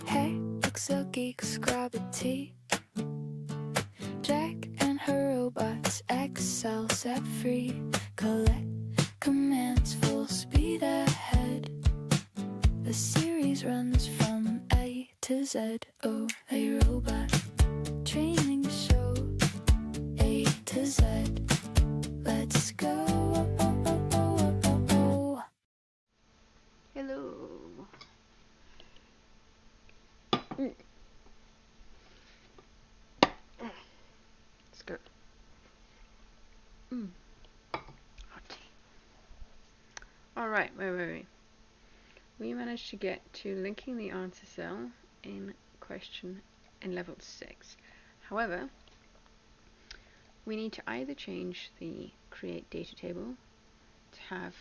Hey, Pixel geeks, grab a tea. Jack and her robots, Excel set free. Collect commands, full speed ahead. The series runs from A to Z. Oh, a robot training show. A to Z. Let's go. Hello. Let's go. Hot tea. Alright, wait. We managed to get to linking the answer cell in question in level 6. However, we need to either change the create data table to have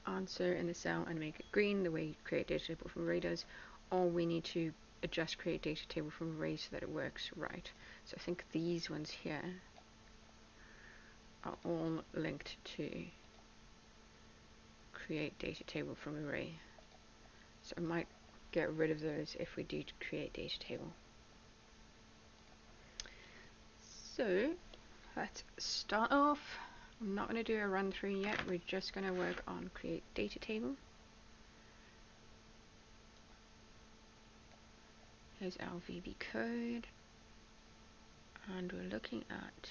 answer in the cell and make it green the way you create data table from array does, or we need to adjust create data table from array so that it works right. So I think these ones here are all linked to create data table from array. So I might get rid of those if we do create data table. So let's start off. I'm not going to do a run through yet, we're just going to work on create data table. Here's our VB code, and we're looking at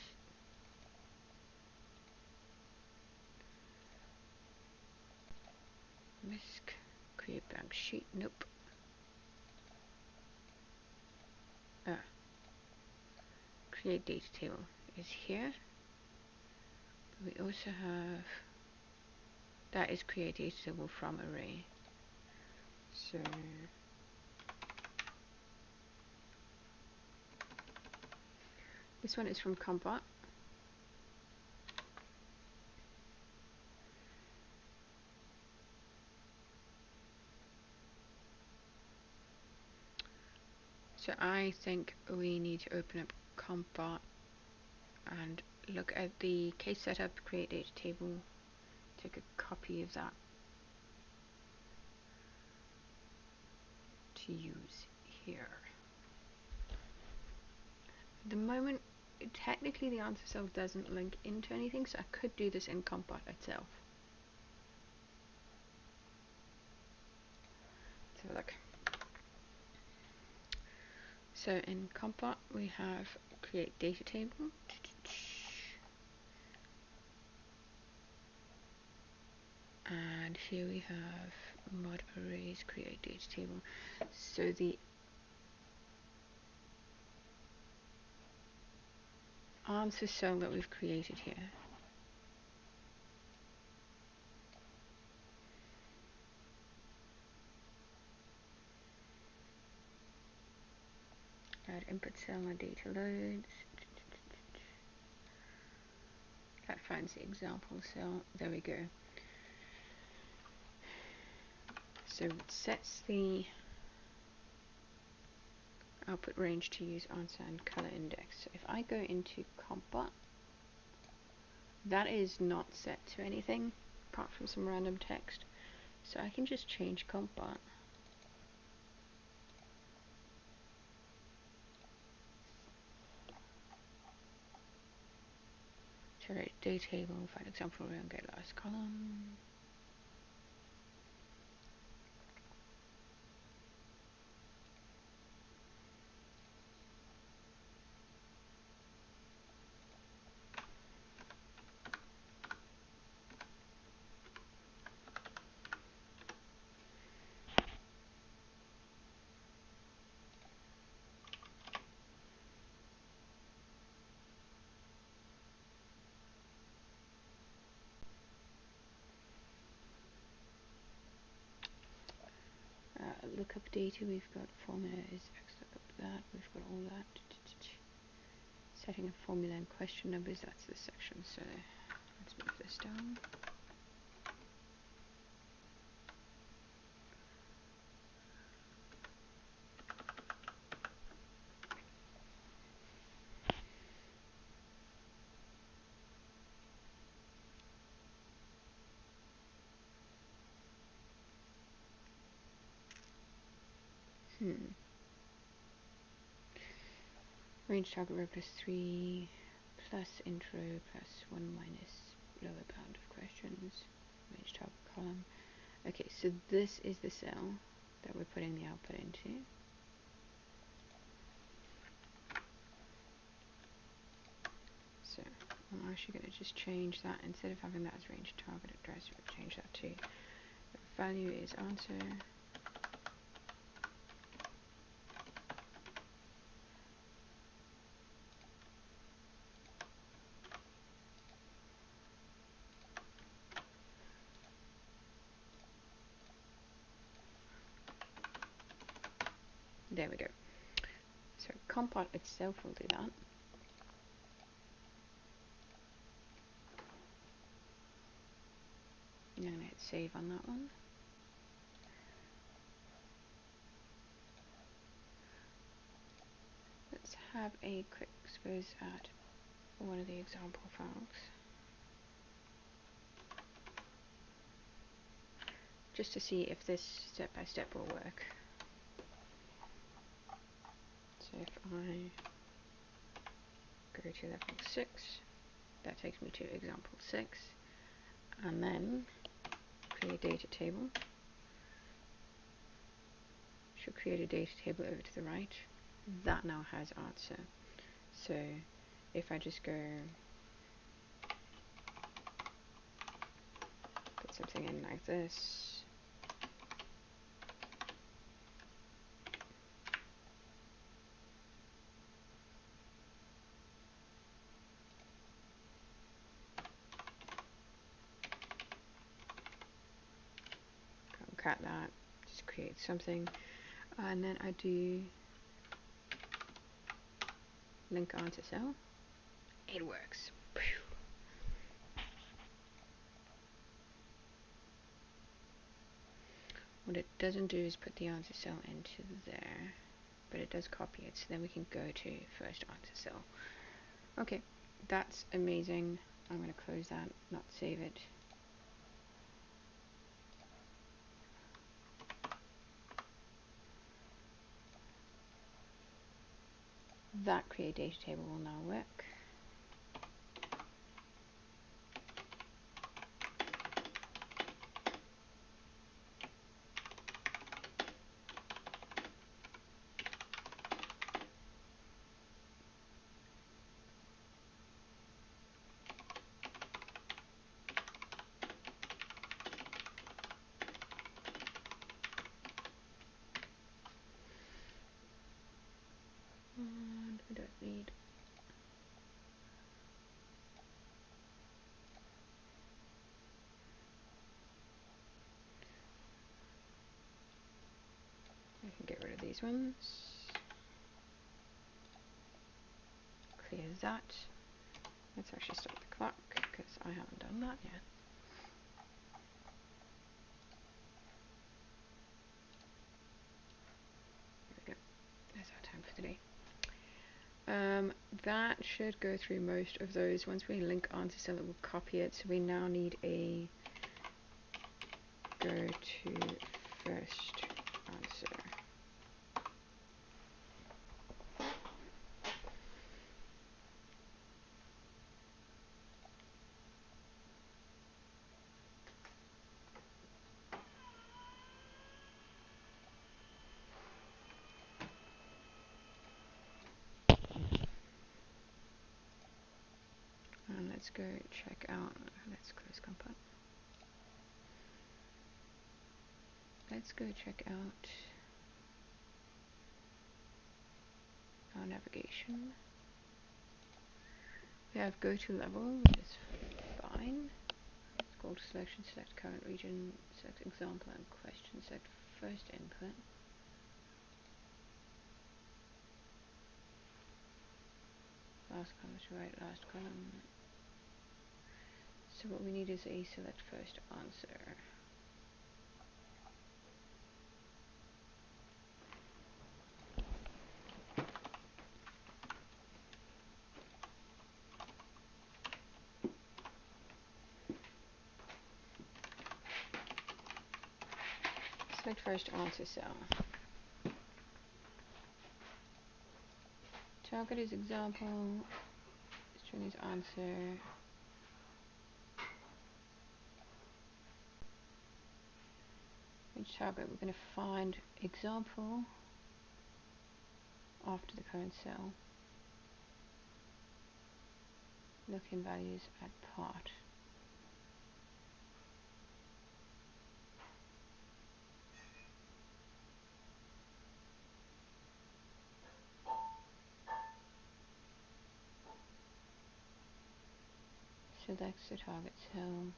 MISC, create blank sheet, nope. Create data table is here. But we also have, that is create data table from array. So this one is from compot. So I think we need to open up compot and look at the case setup, create data table, take a copy of that to use here. At the moment, technically the answer cell doesn't link into anything, so I could do this in compot itself. Let's have a look. So in compot we have create data table, and here we have mod arrays create data table. So the answer cell that we've created here add input cell and data loads. That finds the example cell. There we go. So it sets the output range to use answer and color index. So if I go into compot, that is not set to anything apart from some random text. So I can just change compot. Generate data table, find example array and get last column. Lookup data, we've got formula is X lookup that, we've got all that. Setting a formula and question numbers, that's this section, so let's move this down. Range target row plus 3 plus intro plus 1 minus lower bound of questions. Range target column. Okay, so this is the cell that we're putting the output into. So I'm actually going to just change that. Instead of having that as range target address, we'll change that to value is answer. There we go. So compile itself will do that. I'm going to hit save on that one. Let's have a quick suppose at one of the example files, just to see if this step by step will work. So if I go to level 6, that takes me to example 6, and then create data table. Should create a data table over to the right. That now has answer. So if I just go put something in like this, cut that, just create something, and then I do link answer cell. It works. What it doesn't do is put the answer cell into there, but it does copy it, so then we can go to first answer cell. Okay, that's amazing. I'm going to close that, not save it. That create data table will now work. And we don't need I can get rid of these ones. Clear that. Let's actually stop the clock because I haven't done that yet. There we go. That's our time for today. That should go through most of those. Once we link answer cell, it will copy it. So we now need a go to first answer. And let's go check out, let's close compile. Let's go check out our navigation. We have go to level, which is fine. Scroll to selection, select current region, select example and question, select first input. Last column to right, last column. So what we need is a select first answer. Select first answer cell. Target is example. String is answer. Each target we're going to find example after the current cell. Look in values at part. Selects the target cell.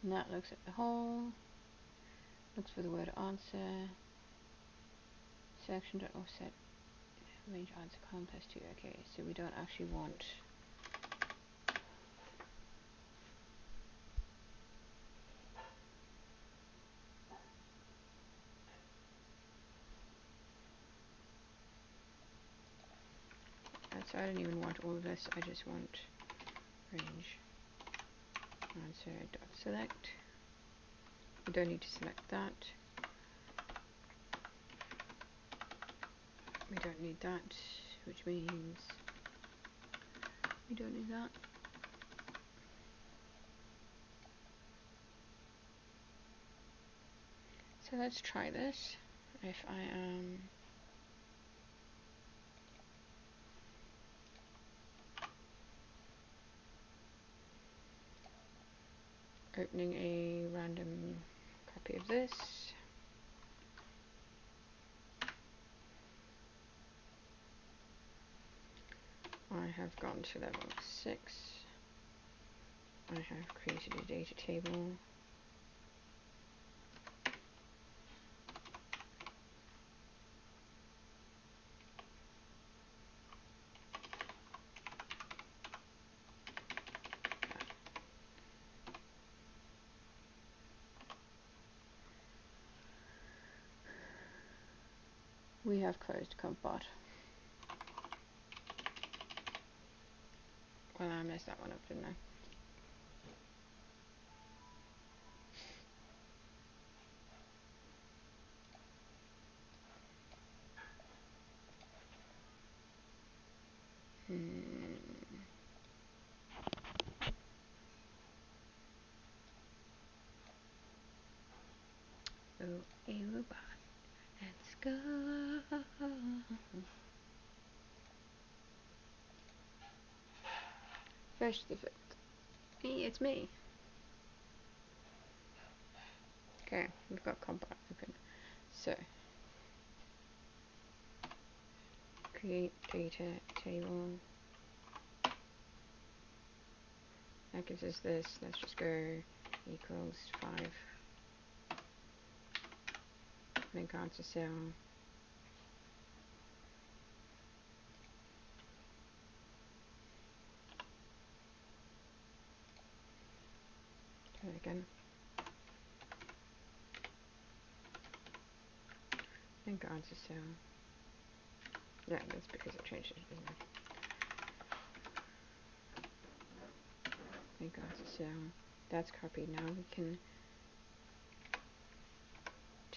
And that looks at the whole. Looks for the word answer. Selection.offset. Range answer column plus 2. Okay, so we don't actually want so I don't even want all of this. I just want range answer dot select. We don't need to select that. We don't need that, which means we don't need that. So let's try this. If I am opening a random copy of this, I have gone to level 6. I have created a data table. We have closed compbot. Well, I messed that one up, didn't I? Oh, a robot. Let's go. First the fifth. Hey, it's me. Okay, we've got compbot open. So create data table. That gives us this. Let's just go equals 5. Link answer cell. Do it again. Link answer cell. Yeah, that's because I changed it, isn't it? Link answer cell. That's copied. Now we can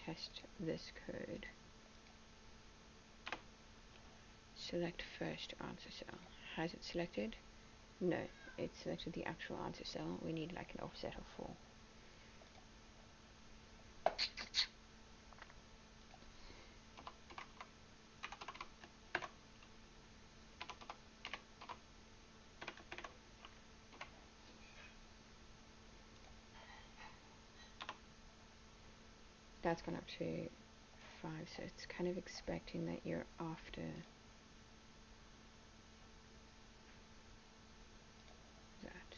test this code. Select first answer cell. Has it selected? No, it selected the actual answer cell. We need like an offset of 4. That's gone up to 5, so it's kind of expecting that you're after that.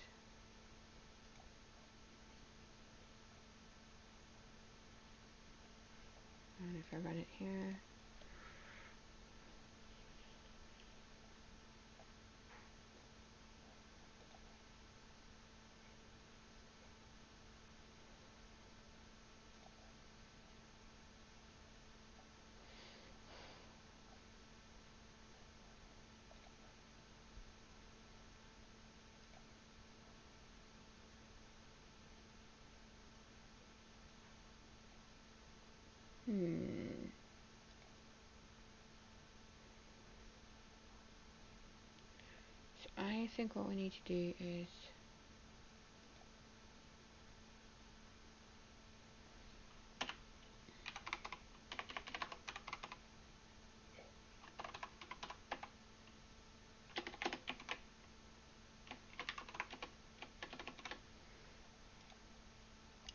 And if I run it here, So I think what we need to do is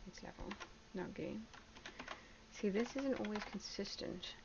it's level, not game. See, this isn't always consistent.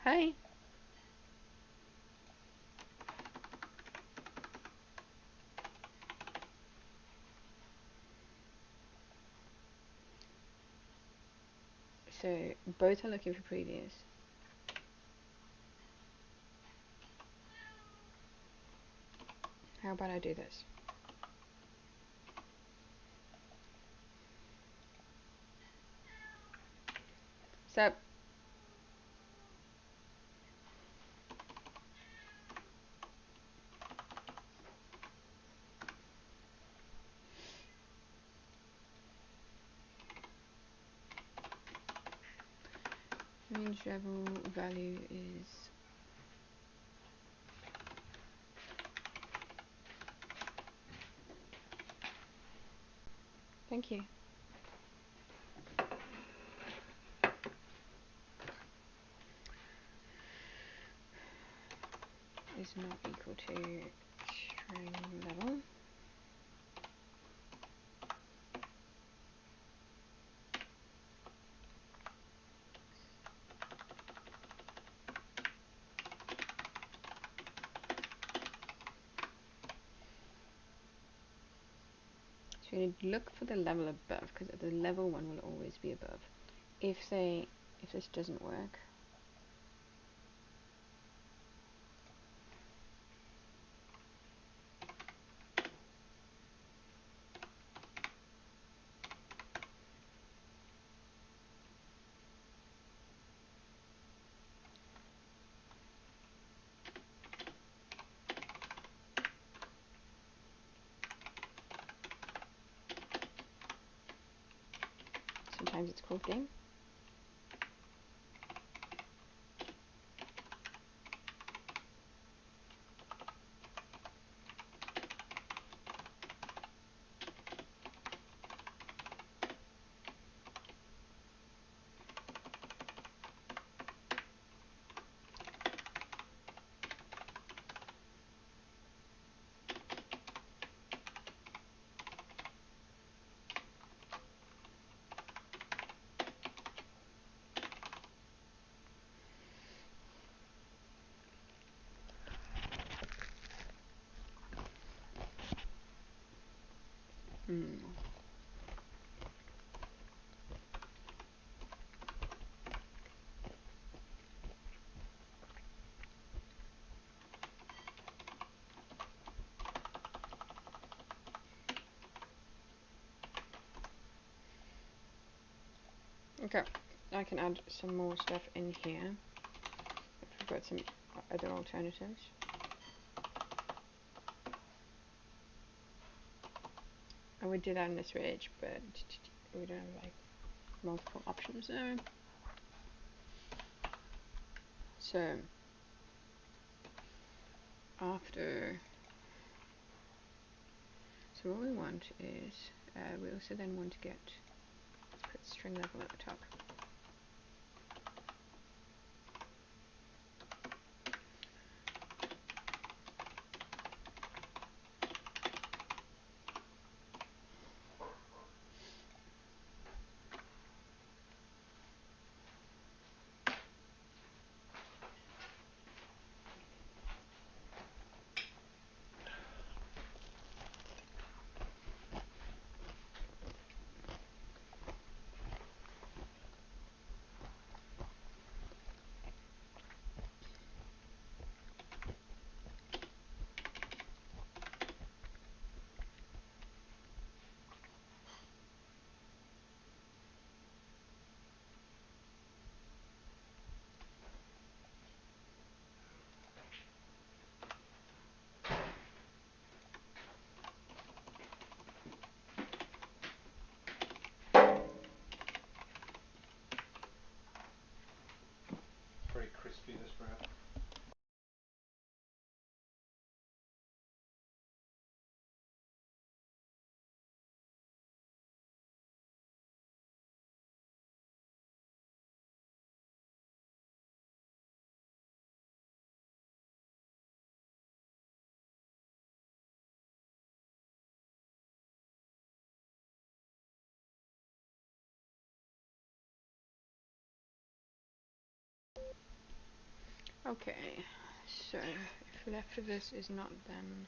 Hi. So both are looking for previous. How about I do this? So range level value is thank you. Is not equal to string level. So you need to look for the level above, because the level one will always be above. If this doesn't work, sometimes it's called game. Okay, I can add some more stuff in here. I've got some other alternatives. I would do that in this ridge, but we don't have like multiple options there. So what we want is we also then want to put string level at the top. Okay, so if left of this is not, then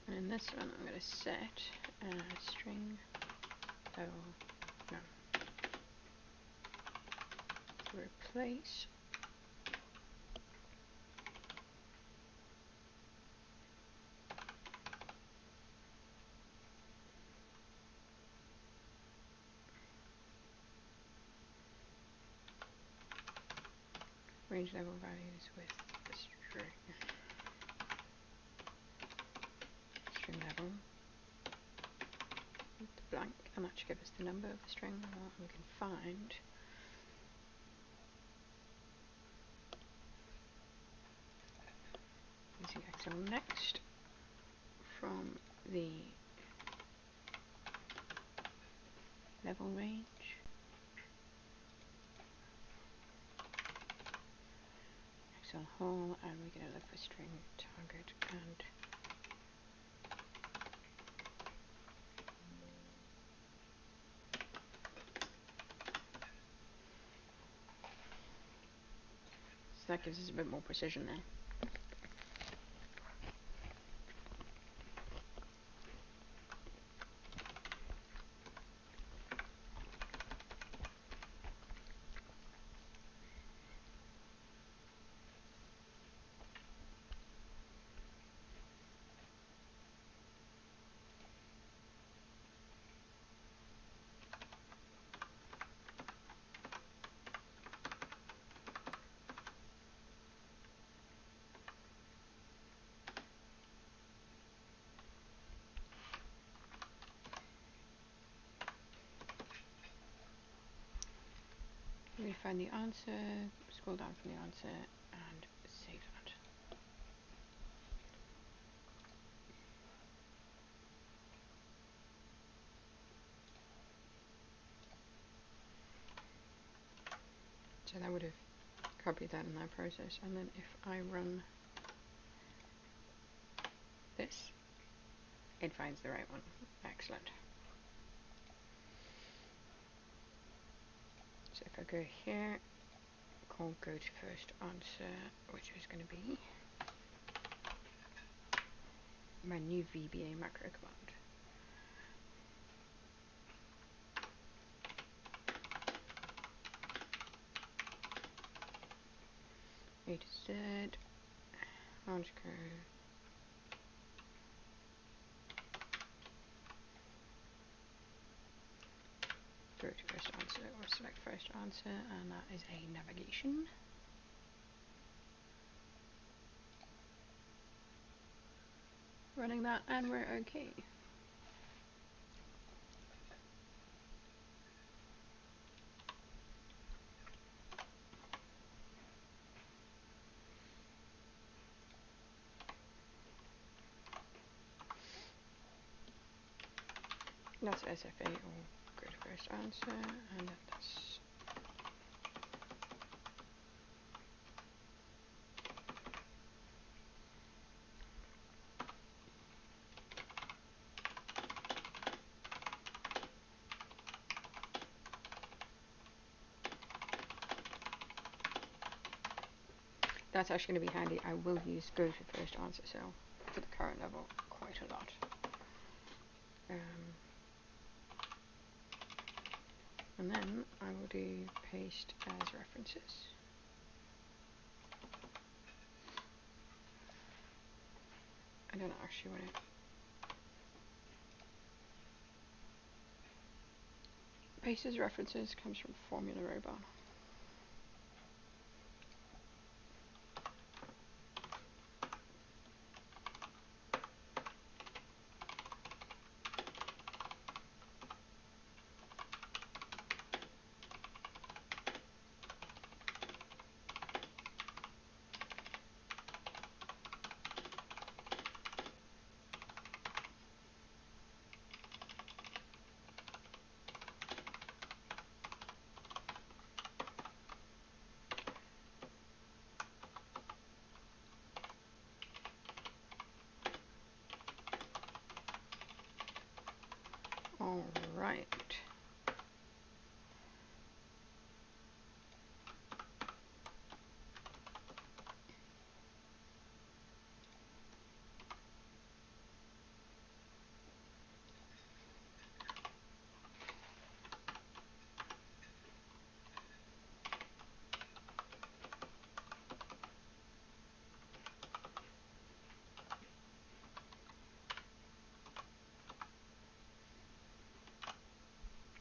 and in this one I'm going to set string level no to replace range level values with string level with the blank, and that should give us the number of the string level, and we can find using Excel next from the level range. Excel whole, and we're going to look for string target, and so that gives us a bit more precision then. We find the answer, scroll down from the answer, and save that. So that would have copied that in that process, and then if I run this, it finds the right one. Excellent. So if I go here, call go to first answer, which is going to be my new VBA macro command. A to Z, launch code, go to first answer or select first answer, and that is a navigation. Running that, and we're okay. That's SFA or go to first answer, and that's actually going to be handy. I will use go to first answer cell for the current level quite a lot. And then I will do paste as references. I don't actually want to Pace's references comes from Formula Robot. Alright.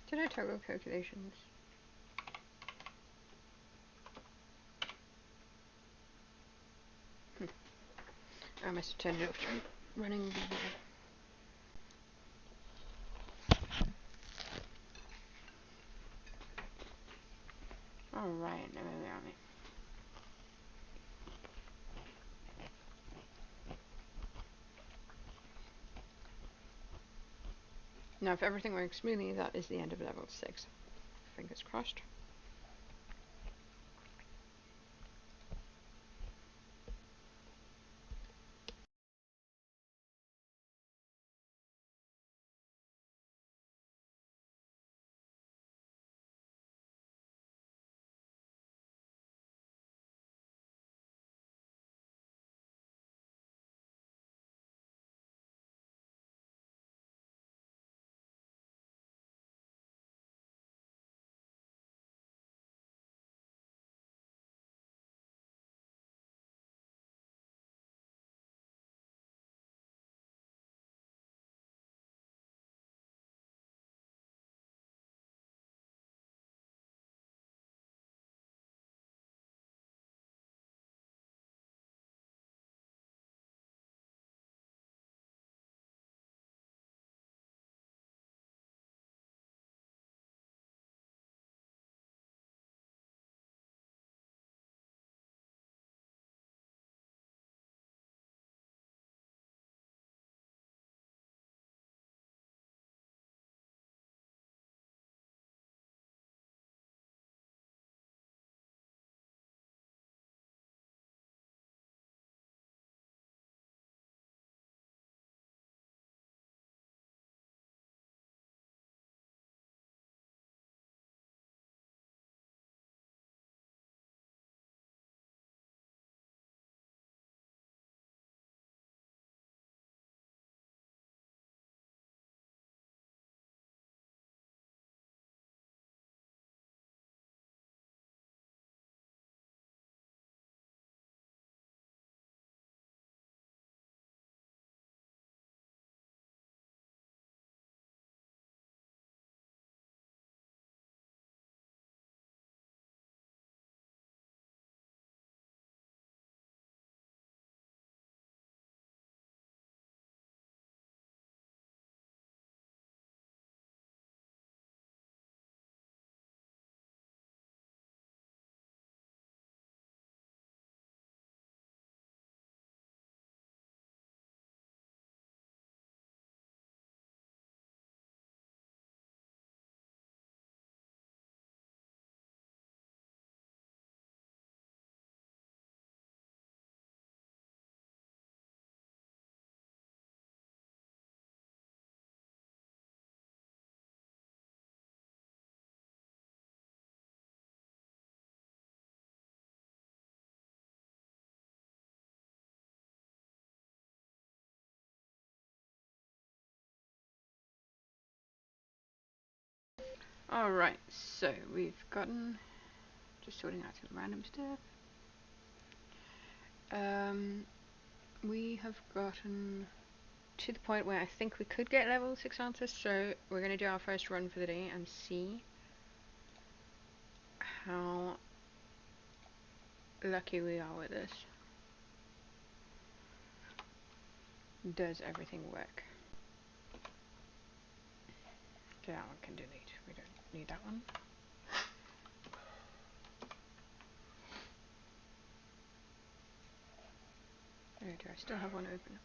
Did I toggle calculations? I must have turned it off during running the Alright, now where are we? Now if everything works smoothly, that is the end of level 6. Fingers crossed. Alright, so we've gotten, just sorting out some random stuff. We have gotten to the point where I think we could get level 6 answers, so we're going to do our first run for the day and see how lucky we are with this. Does everything work? So that one can delete. We don't need that one. Oh, do I still have one open?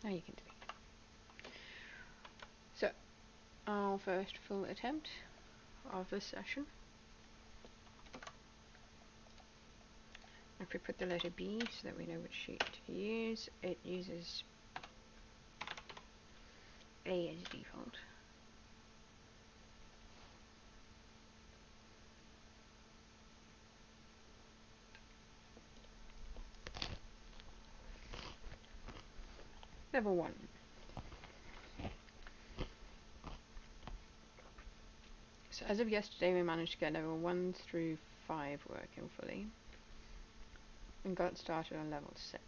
Now you can delete. So, our first full attempt of this session. If we put the letter B so that we know which sheet to use, it uses A as default. Level 1. So as of yesterday we managed to get level 1 through 5 working fully and got started on level 6.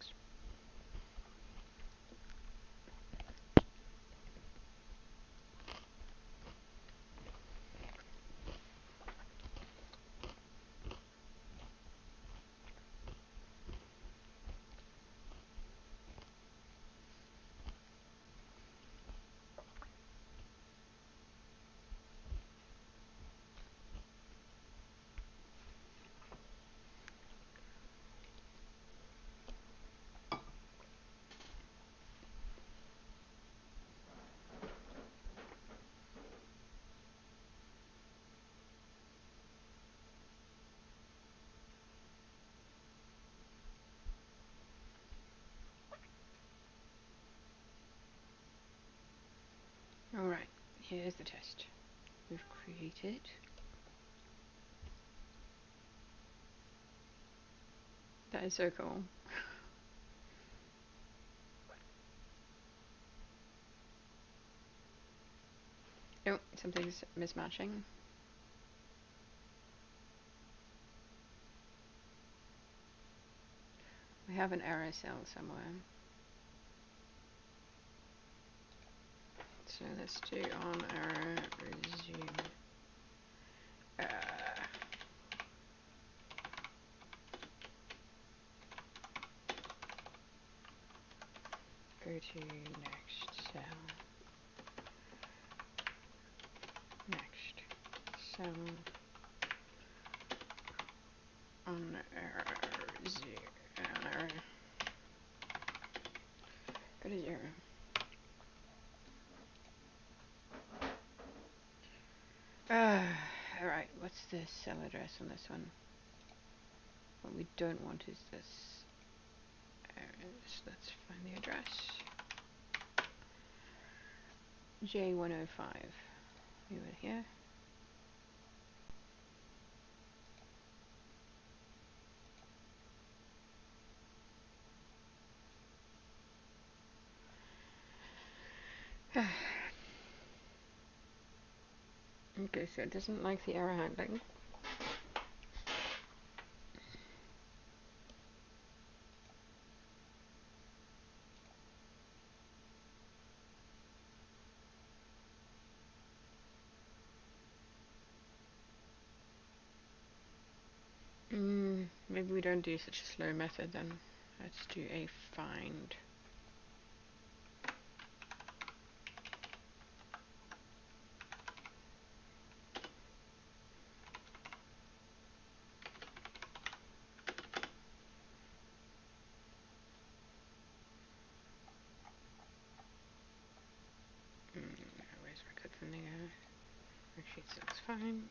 Alright, here's the test we've created. That is so cool. Oh, something's mismatching. We have an error cell somewhere. So let's do on error resume. Go to next cell. Next cell. On error resume. On error. Go to 0. Alright, what's the cell address on this one? What we don't want is this. Let's find the address. J105. We went here. Okay, so it doesn't like the error handling. Maybe we don't do such a slow method then. Let's do a find. Where's my code from there? Actually, it says find.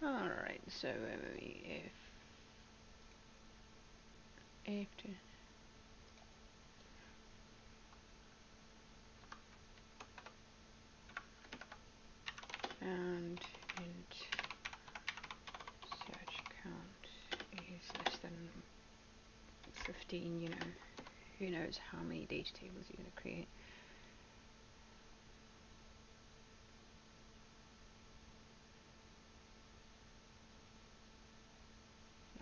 Alright, so if and int search count is less than 15, you know, who knows how many data tables you're going to create.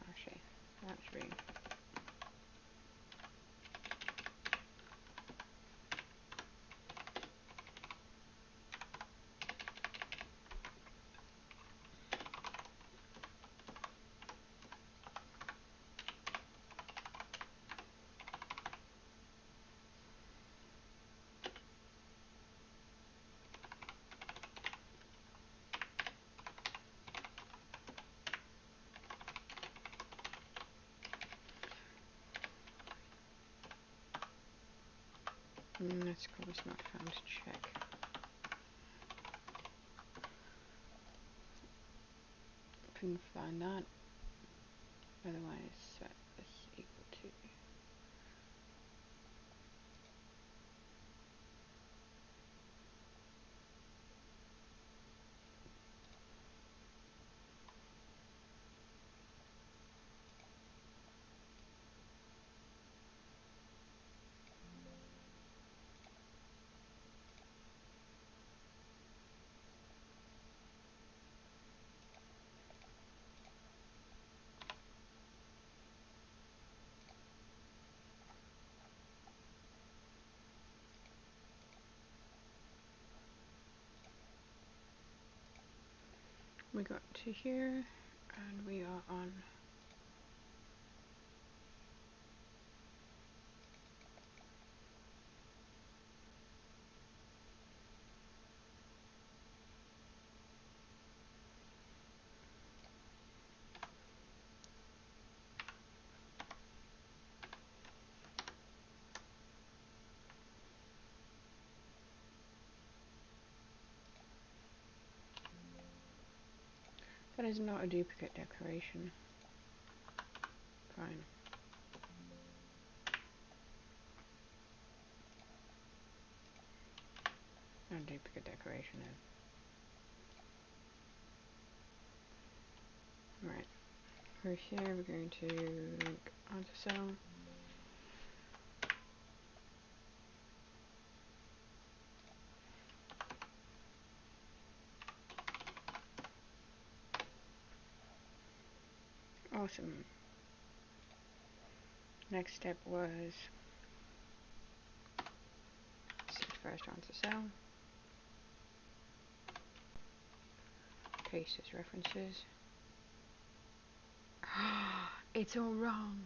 Actually, that's really let's call this not found check. Couldn't find that. Otherwise, set this equal to. We got to here, and we are on that is not a duplicate declaration. Fine. Not a duplicate declaration then. Right. We're here, we're going to link onto cell. Awesome. Next step was set first onto cell. Paste as references. It's all wrong.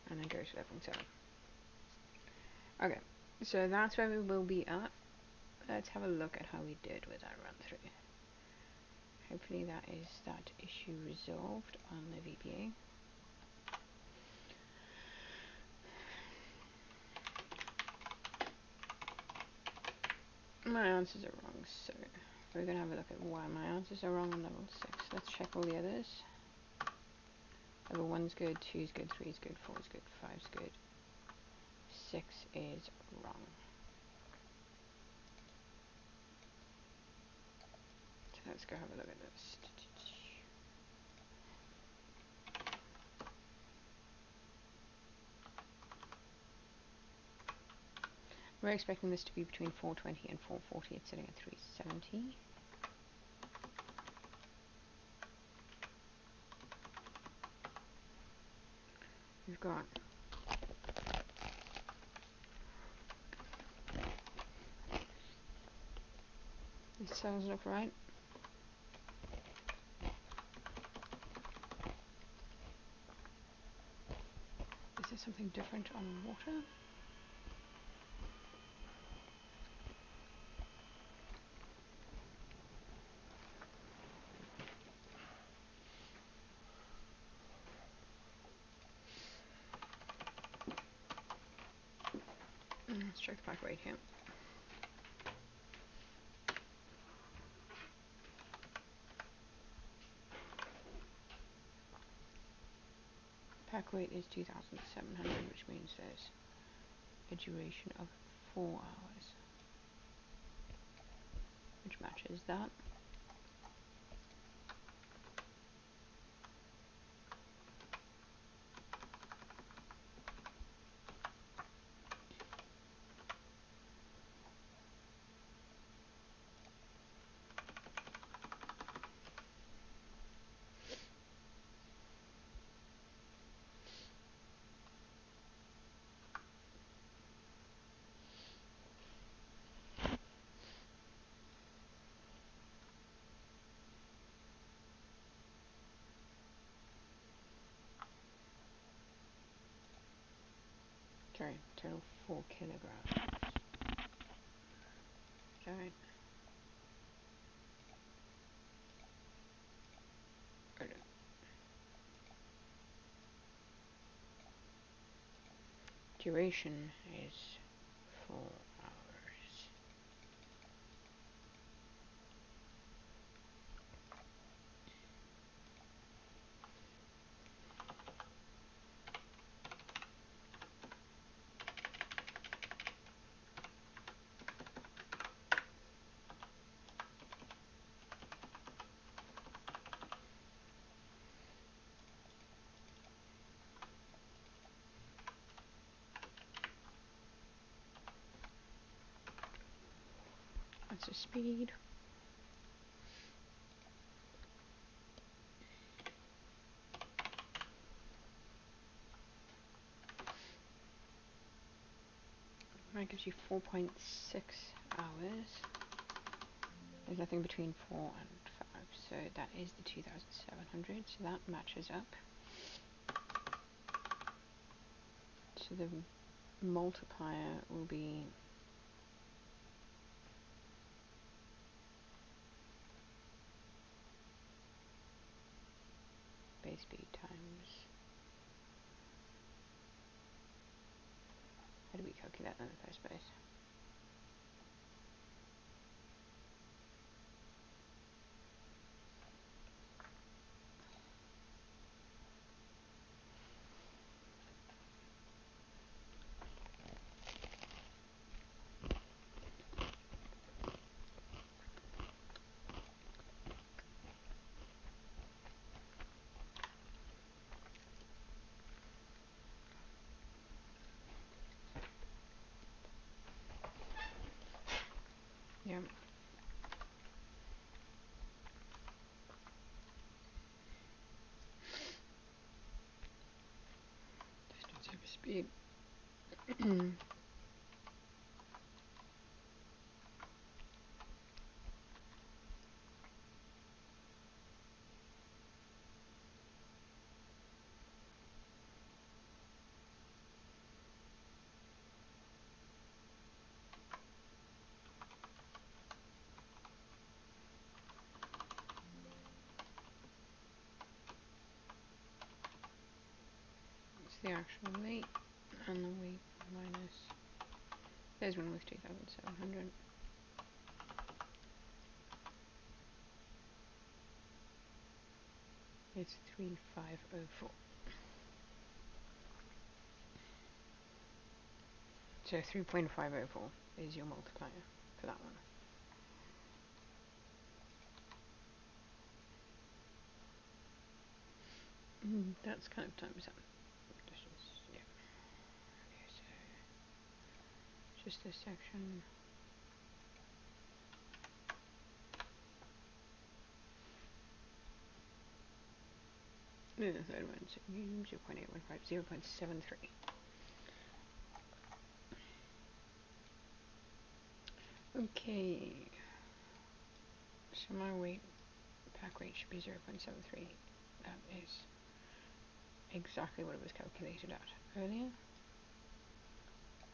And then go to level 7. Okay, so that's where we will be at. Let's have a look at how we did with that run through. Hopefully that is that issue resolved on the VBA. My answers are wrong, so we're going to have a look at why my answers are wrong on level 6. Let's check all the others. Level 1's good, 2's good, 3's good, 4's good, 5's good. 6 is wrong. So let's go have a look at this. We're expecting this to be between 420 and 440. It's sitting at 370. We've got the cells look right. Is there something different on water? Let's check the pack weight here. Pack weight is 2,700, which means there's a duration of 4 hours, which matches that. Sorry, total 4 kilograms. Right. Duration is 4 hours. That's the speed. That gives you 4.6 hours. There's nothing between 4 and 5, so that is the 2,700, so that matches up. So the multiplier will be base speed times, how do we calculate that in the first place? Yeah. Distance over speed. It's the actual weight, and the weight minus, there's one with 2,700. It's 3,504. So 3.504 is your multiplier for that one. That's kind of times up. Distance, yeah. Okay, so just this section. No, the third one, so 0.815, 0.73. Okay, so my weight, pack weight should be 0.73. That is exactly what it was calculated at earlier,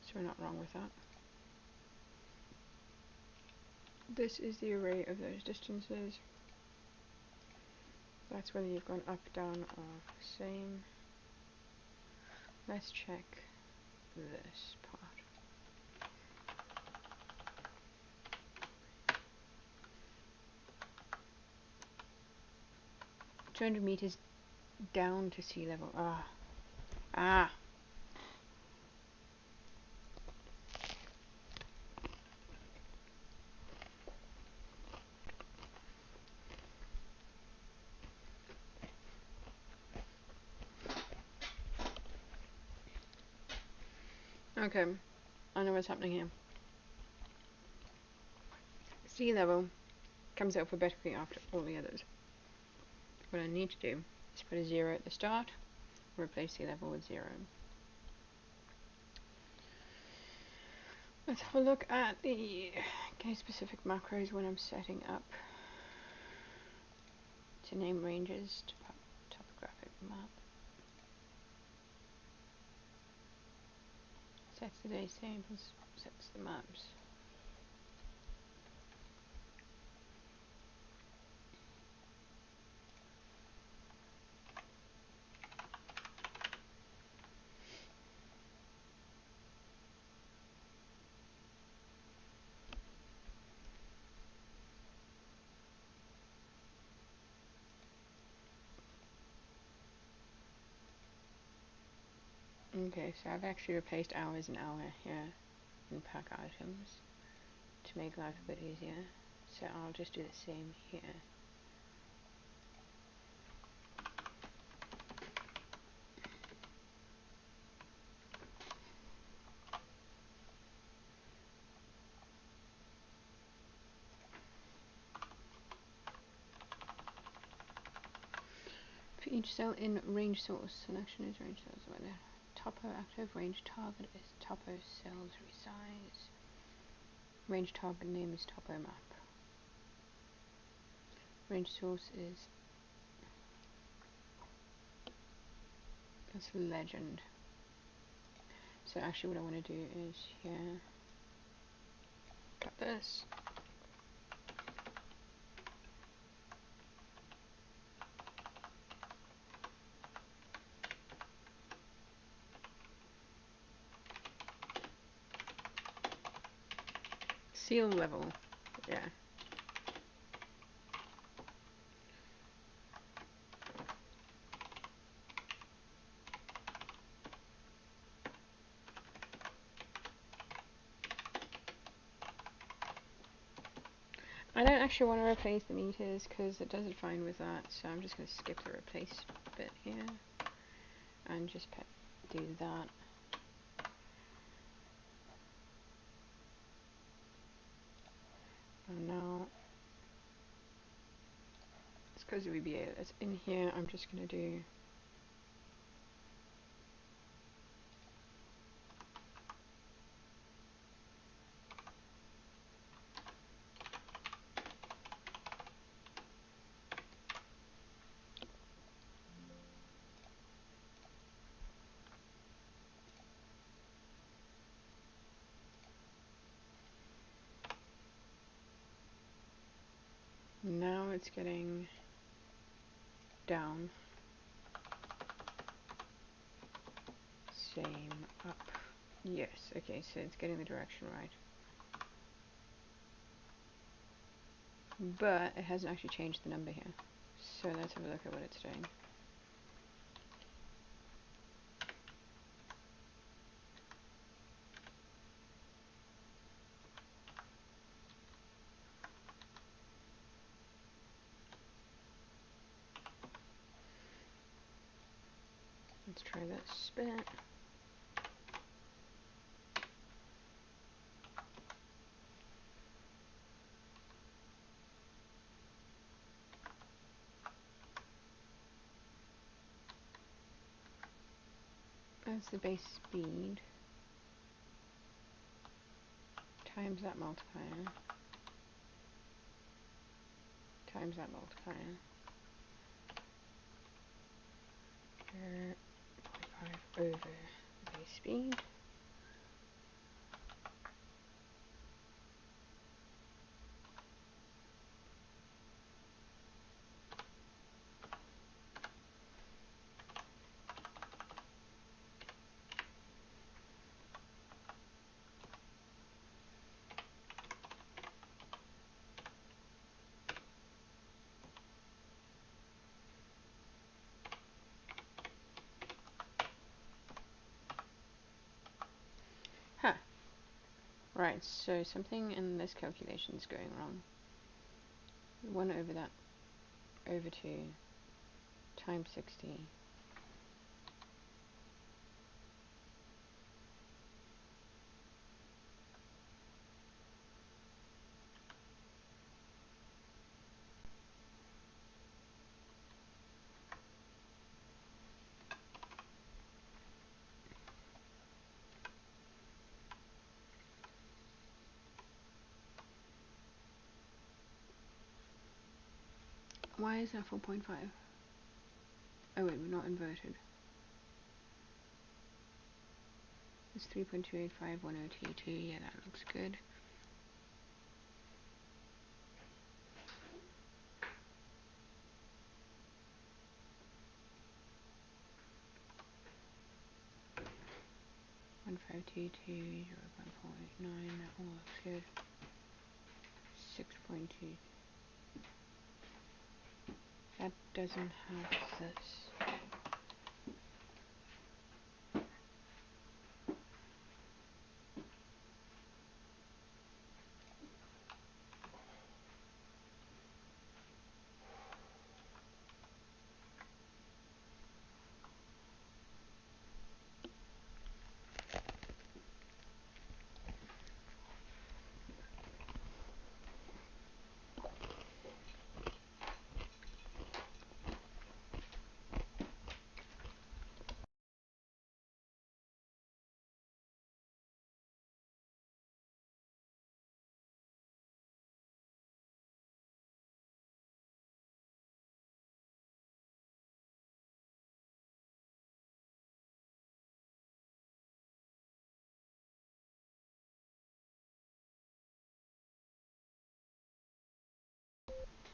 so we're not wrong with that. This is the array of those distances. That's whether you've gone up, down, or same. Let's check this part. 200 meters down to sea level. Ah. Okay, I know what's happening here. Sea level comes alphabetically after all the others. What I need to do is put a 0 at the start, replace sea level with 0. Let's have a look at the case-specific macros when I'm setting up to name ranges, topographic map. Sets the day samples, sets the maps. Okay, so I've actually replaced hours and hour here in pack items to make life a bit easier. So I'll just do the same here. For each cell in range source, selection is range source. Whether topo active range target is topo cells resize. Range target name is topo map. Range source is that's legend. So actually what I want to do is here, cut this. Seal level, yeah. I don't actually want to replace the meters because it does it fine with that, so I'm just going to skip the replace bit here and just do that. And now it's because the VBA that's in here, I'm just going to do now it's getting down, same up. Yes, okay, so it's getting the direction right. But it hasn't actually changed the number here. So let's have a look at what it's doing. Let's try this bit. That's the base speed times that multiplier times that multiplier. 0.5 over the base speed. Right, so something in this calculation is going wrong. 1 over that, over 2, times 60. Why is that 4.5? Oh wait, we're not inverted. It's 3.28510T2. Yeah, that looks good. One five two two 0.489. That all looks good. 6.2. That doesn't have this.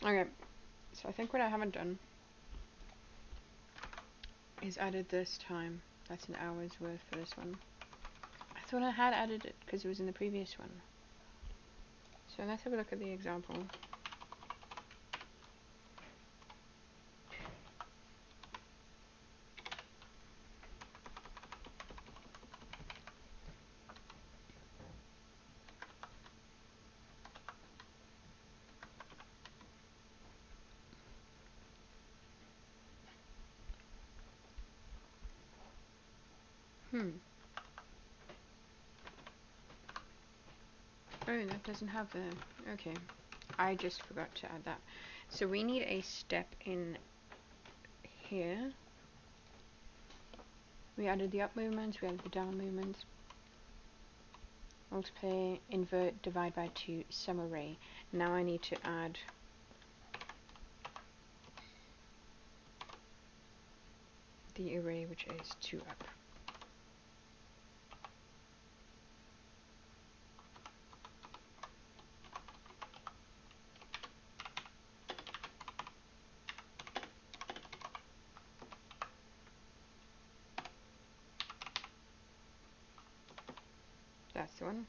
Okay, so I think what I haven't done is added this time. That's an hour's worth for this one. I thought I had added it because it was in the previous one. So let's have a look at the example. Oh, that doesn't have the... Okay, I just forgot to add that. So we need a step in here. We added the up movements, we added the down movements. Multiply, invert, divide by 2, sum array. Now I need to add the array, which is 2 up. That's the one.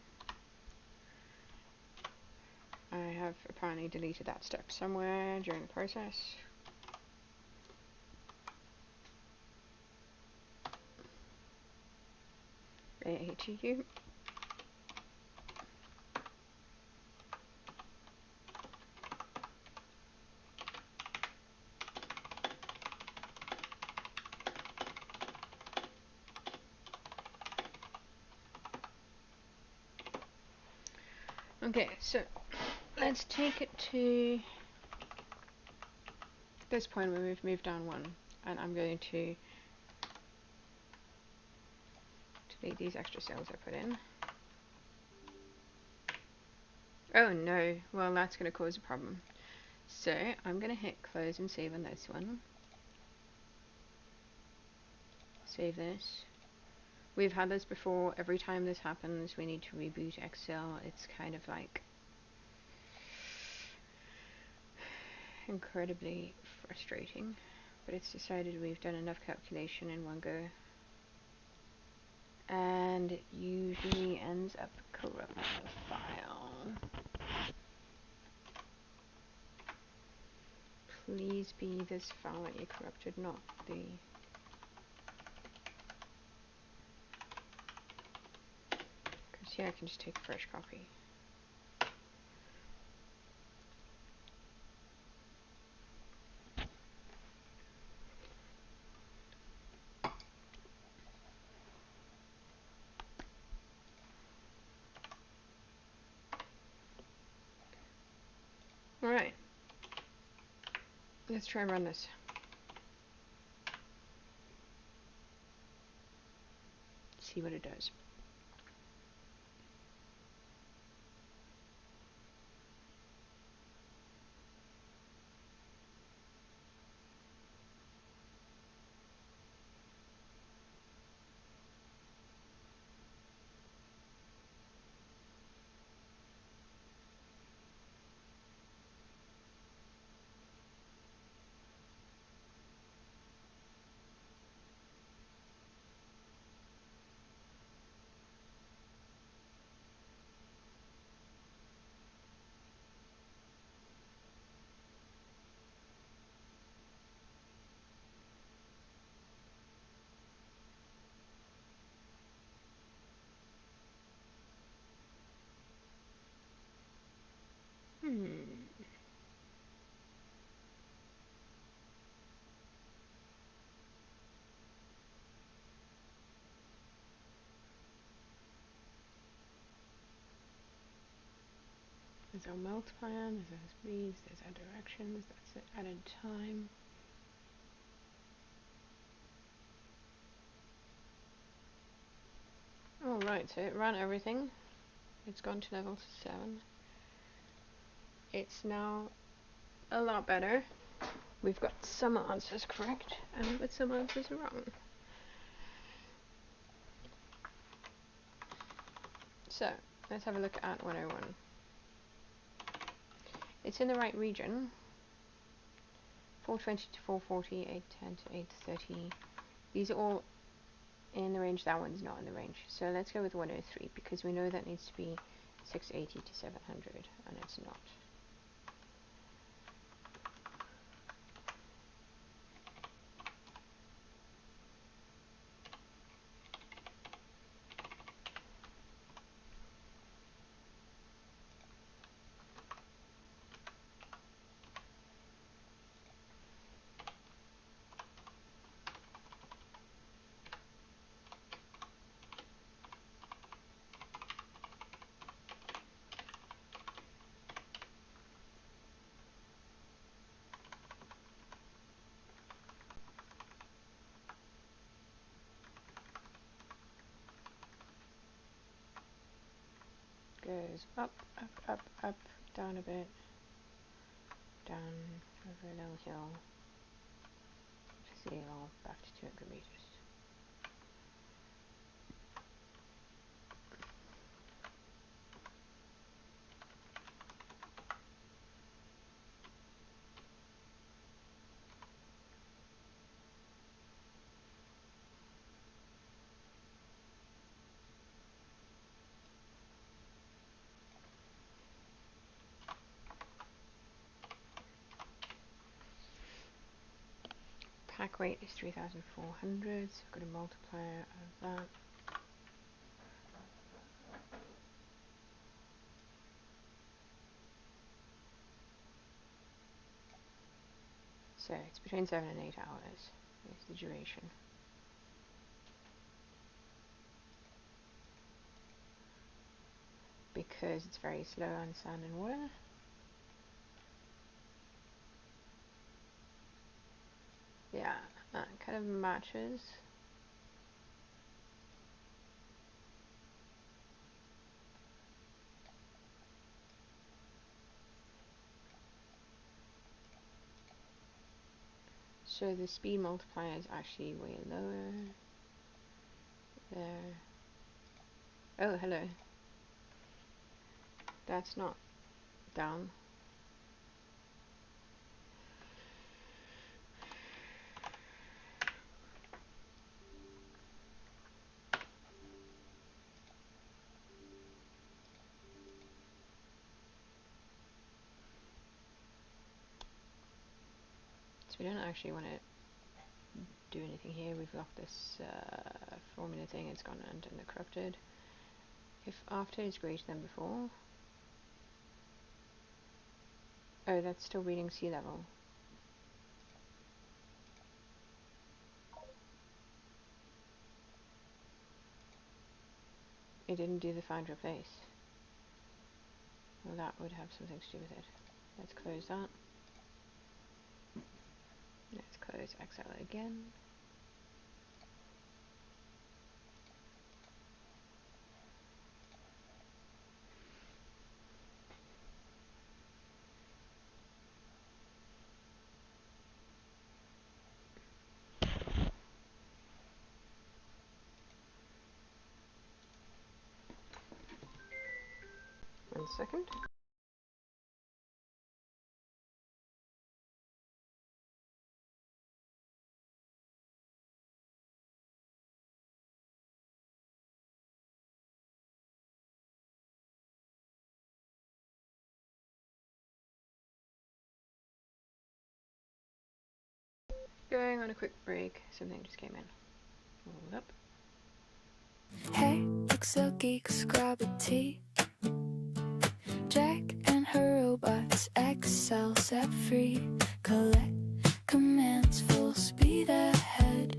I have apparently deleted that step somewhere during the process. AATU. Okay, so let's take it to this point where we've moved down 1, and I'm going to delete these extra cells I put in. Oh no, well that's going to cause a problem. So I'm going to hit close and save on this one. Save this. We've had this before. Every time this happens we need to reboot Excel. It's kind of like incredibly frustrating, but it's decided we've done enough calculation in one go, and it usually ends up corrupting the file. Please be this file that you corrupted, not the... So here I can just take a fresh copy. Alright, let's try and run this. See what it does. There's our multiplier, there's our speeds, there's our directions, that's it, added time. Alright, so it ran everything. It's gone to level 7. It's now a lot better. We've got some answers correct, but some answers are wrong. So, let's have a look at 101. It's in the right region. 420 to 440, 810 to 830. These are all in the range. That one's not in the range. So let's go with 103 because we know that needs to be 680 to 700, and it's not. Goes up, up, up, up, down a bit, down over a little hill, sail back to 200 meters. Pack weight is 3,400, so I've got a multiplier of that. So it's between 7 and 8 hours is the duration. Because it's very slow on sand and water. Yeah, that kind of matches. So the speed multiplier is actually way lower. There. Oh, hello. That's not down. So we don't actually want to do anything here. We've locked this formula thing. It's gone and corrupted. if after is greater than before. Oh, that's still reading sea level. It didn't do the find replace. Well, that would have something to do with it. Let's close that. Let's close Excel again. One second. Going on a quick break, something just came in. Hold up. Hey, Excel geeks, grab a tea. Jack and her robots, Excel set free. Collect commands, full speed ahead.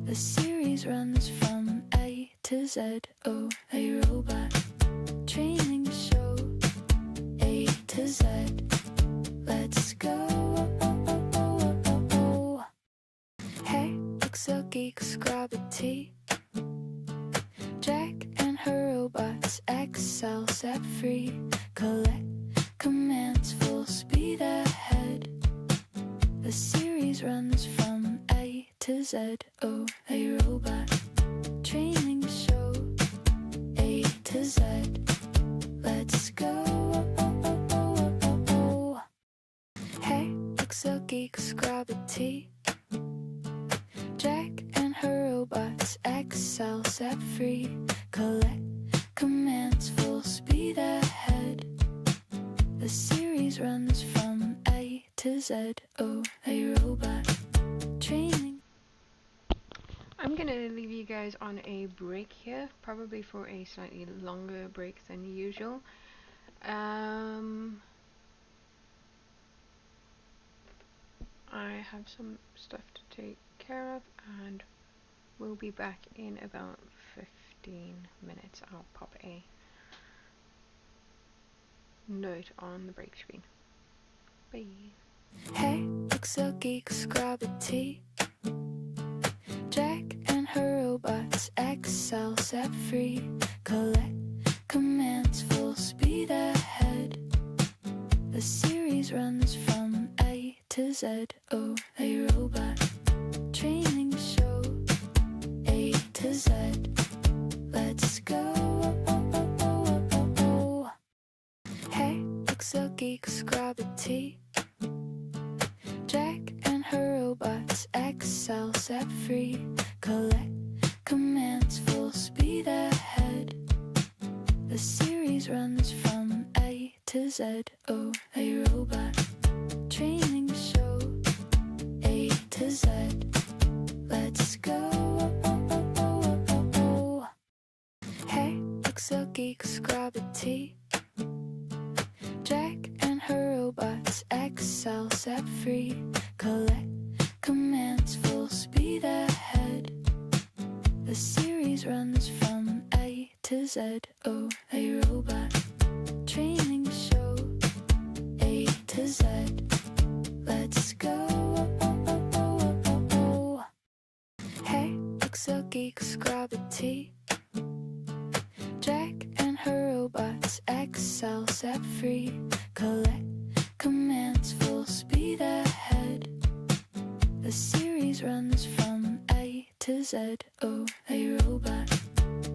The series runs from A to Z. Oh, a robot training show. A to Z. Let's go. Hey, Excel geeks, grab a tea. Jack and her robots, Excel set free. Collect commands, full speed ahead. The series runs from A to Z. Oh, a robot training show. A to Z. Let's go. Hey, Excel geeks, grab a tea. Jack and her robots, Excel set free. Collect commands, full speed ahead. The series runs from A to Z. Oh, a robot training. I'm gonna leave you guys on a break here, probably for a slightly longer break than usual. I have some stuff to take care of and we'll be back in about 15 minutes. I'll pop a note on the break screen. Bye. Hey, Excel geeks, grab a tea. Jack and her robots, Excel set free. Collect commands, full speed ahead. The series runs from A to Z. Oh, a robot training show. A to Z. Let's go. Hey, Excel geeks, grab a tea. Jack and her robots, Excel set free. Collect commands, full speed ahead. The series runs from A to Z. Oh, a robot training show. A to Z. Let's go. Hey, Excel geeks, grab a tea. Jack and her robots, Excel set free. Collect commands, full speed ahead. The series runs from A to Z. Oh, a robot training show. A to Z. Let's go. Hey, Excel geeks, grab a tea. Jack and her robots, Excel set free. Collect commands, full speed ahead. The series runs from A to Z. Oh, a robot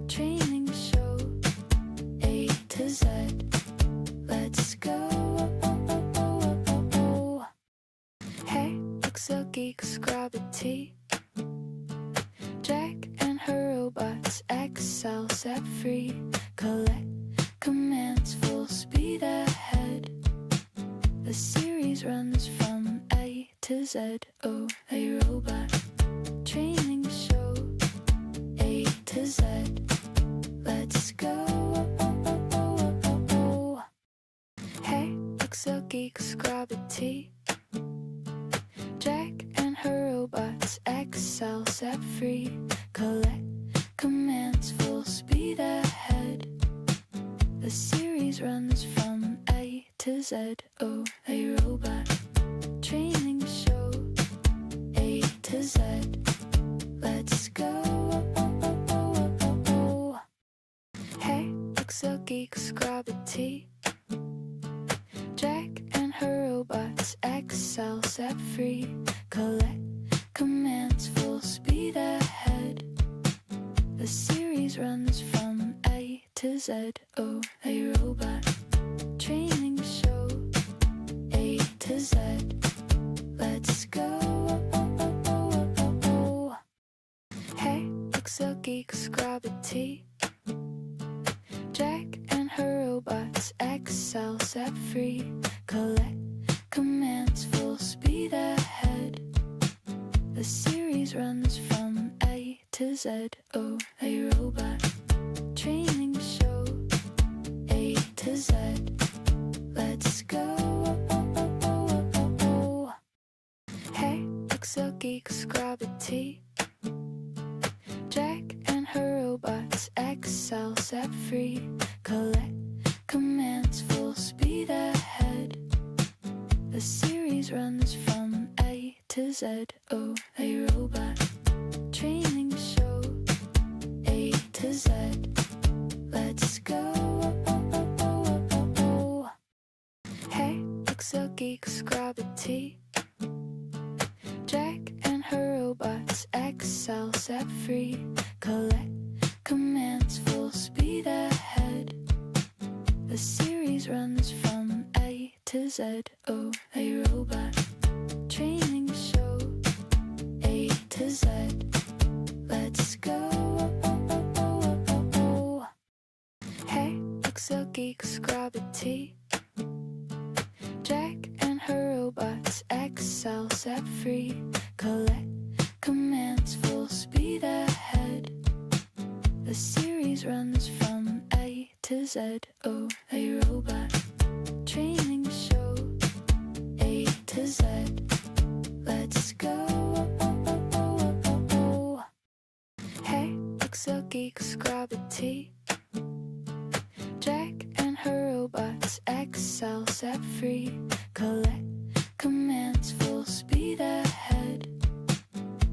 training show. A to Z. Let's go. Hey, Excel geeks, grab a tea. Jack and her robots, Excel set free. Collect commands, full speed ahead. The series runs from A to Z. Oh, a robot training show. A to Z. Let's go. geeks grab a tea. Jack and her robots excel set free. Collect commands full speed ahead. The series runs from A to Z. Oh, a robot training show. A to Z. Let's go. Hey, Pixel geeks grab a tea. Jack and her robots excel set free. Collect commands full speed ahead. The series runs from A to Z. Oh, a robot training show. A to Z. Let's go. Hey, Pixel geeks grab a tea. Jack and her robots excel set free. Collect commands full speed ahead. The series runs from A to Z. Oh, a robot training show. A to Z. Let's go. Hey, Pixel geeks grab a tea. Jack and her robots excel set free. Collect commands full speed ahead. The series runs from A to Z. Oh, a robot training show. A to Z. Let's go. Hey, Pixel geeks grab a tea. Jack and her robots excel set free. Collect commands full speed ahead. The series runs from A to Z. Oh, a robot training show. A to Z. Let's go. Hey, Pixel geeks grab a tea. Jack and her robots excel set free. Collect commands full speed ahead. The series runs from A to Z. Oh, a robot training show. A to Z. Let's go. Hey, Pixel geeks grab a tea. Jack and her robots excel set free. Collect commands full speed ahead.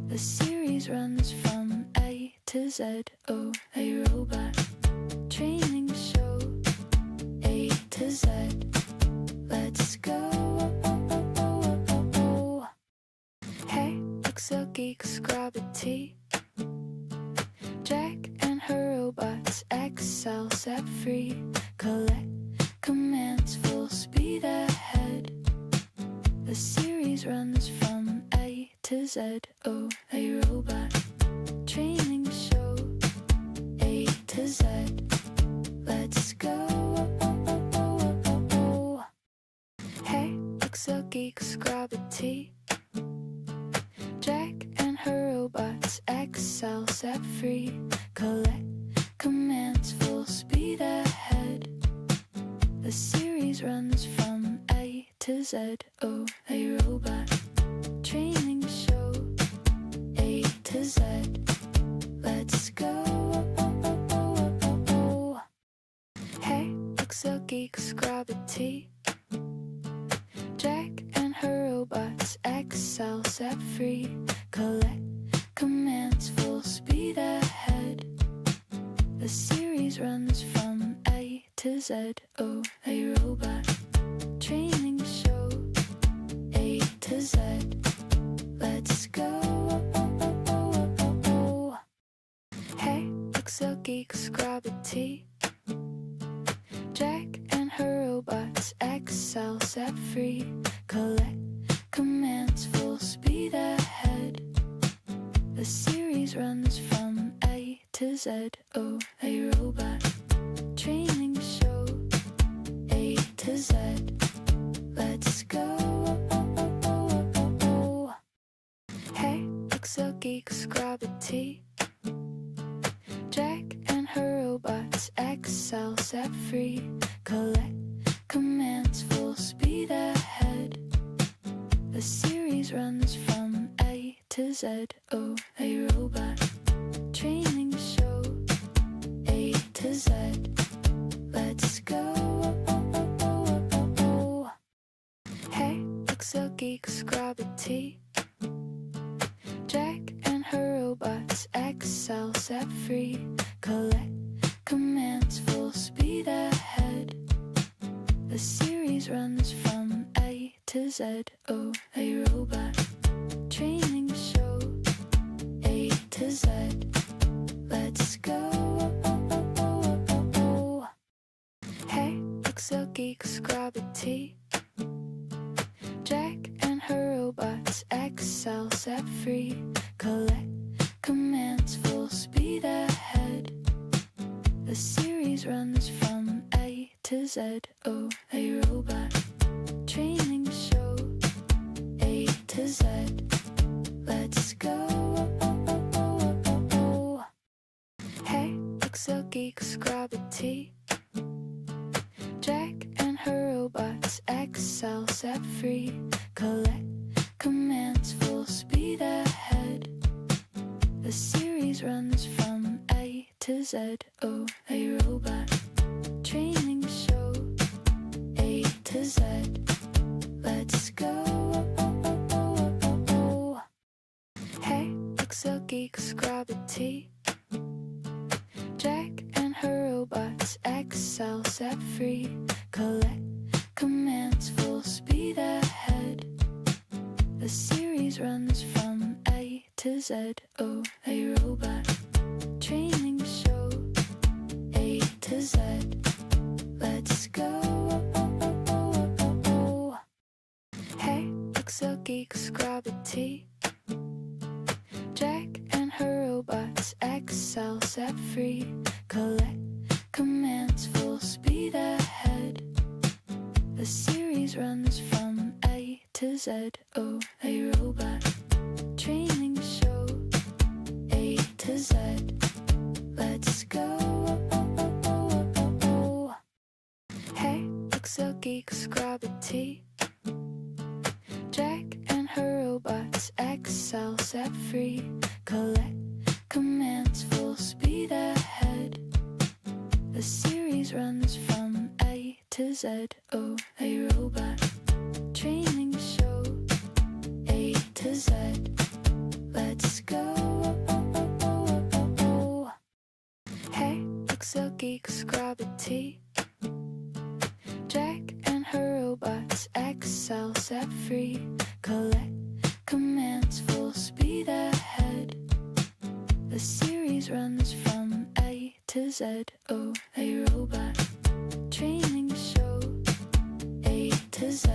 The series runs from A to Z. Oh, a robot training show. A to Z. Let's go. Hey, Pixel geeks grab a tea. Jack and her robots excel set free. Collect commands full speed ahead. The series runs from A to Z. Oh, a robot training show. A to Z. Let's go. Hey, Pixel geeks grab a tea. Jack and her robots excel set free. Collect commands full speed ahead. The series runs from A to Z. Oh, a robot training show. A to Z. Let's go. Hey, Pixel geeks grab a tea. Jack and her robots excel set free. Collect commands full speed ahead. The series runs from A to Z. Oh, a robot training show. A to Z. Let's go. Hey, Pixel geeks grab a tea. Jack and her robots excel set free. Collect commands full speed ahead. The series runs from A to Z. Oh, a robot training show. A to Z. Let's go. Hey, Pixel geeks grab a tea. Jack and her robots excel set free. Collect commands full speed ahead. series runs from A to Z. Oh, a robot training show. A to Z. Let's go. Hey, Pixel geeks, grab a tea. Jack and her robots excel, set free. Collect commands, full speed ahead. The series runs from A to Z. Oh, a robot training show. A to Z. Let's go. Hey, Pixel geeks, grab a tea. Jack and her robots excel, set free. Collect commands, full speed ahead. The series runs from A to Z. Oh, a robot training show. A to Z. Let's go. Hey, Pixel geeks, grab a tea. Jack and her robots excel, set free. Collect commands, full speed ahead. The series runs from A to Z. Oh, a robot training show. A to Z. Let's go. Hey, Pixel geeks, grab a tea. Jack and her robots excel, set free. Collect commands, full speed ahead. The series runs from A to Z. Oh, a robot training show. A to Z. Let's go. Hey, Pixel geeks, grab a tea. Jack and her robots excel, set free. Collect commands, full speed ahead. The series runs from A to Z. Oh, a robot training show. A to Z. Let's go. Hey, Pixel geeks, grab a tea. Jack and her robots excel, set free. Collect commands, full speed ahead. The series runs from A to Z. Oh, a robot training show. A to Z. Let's go. Hey, Pixel geeks, grab a tea. Jack and her robots excel, set free. Collect commands, full speed ahead. The series runs from A to Z. Oh, a robot training show. A to Z.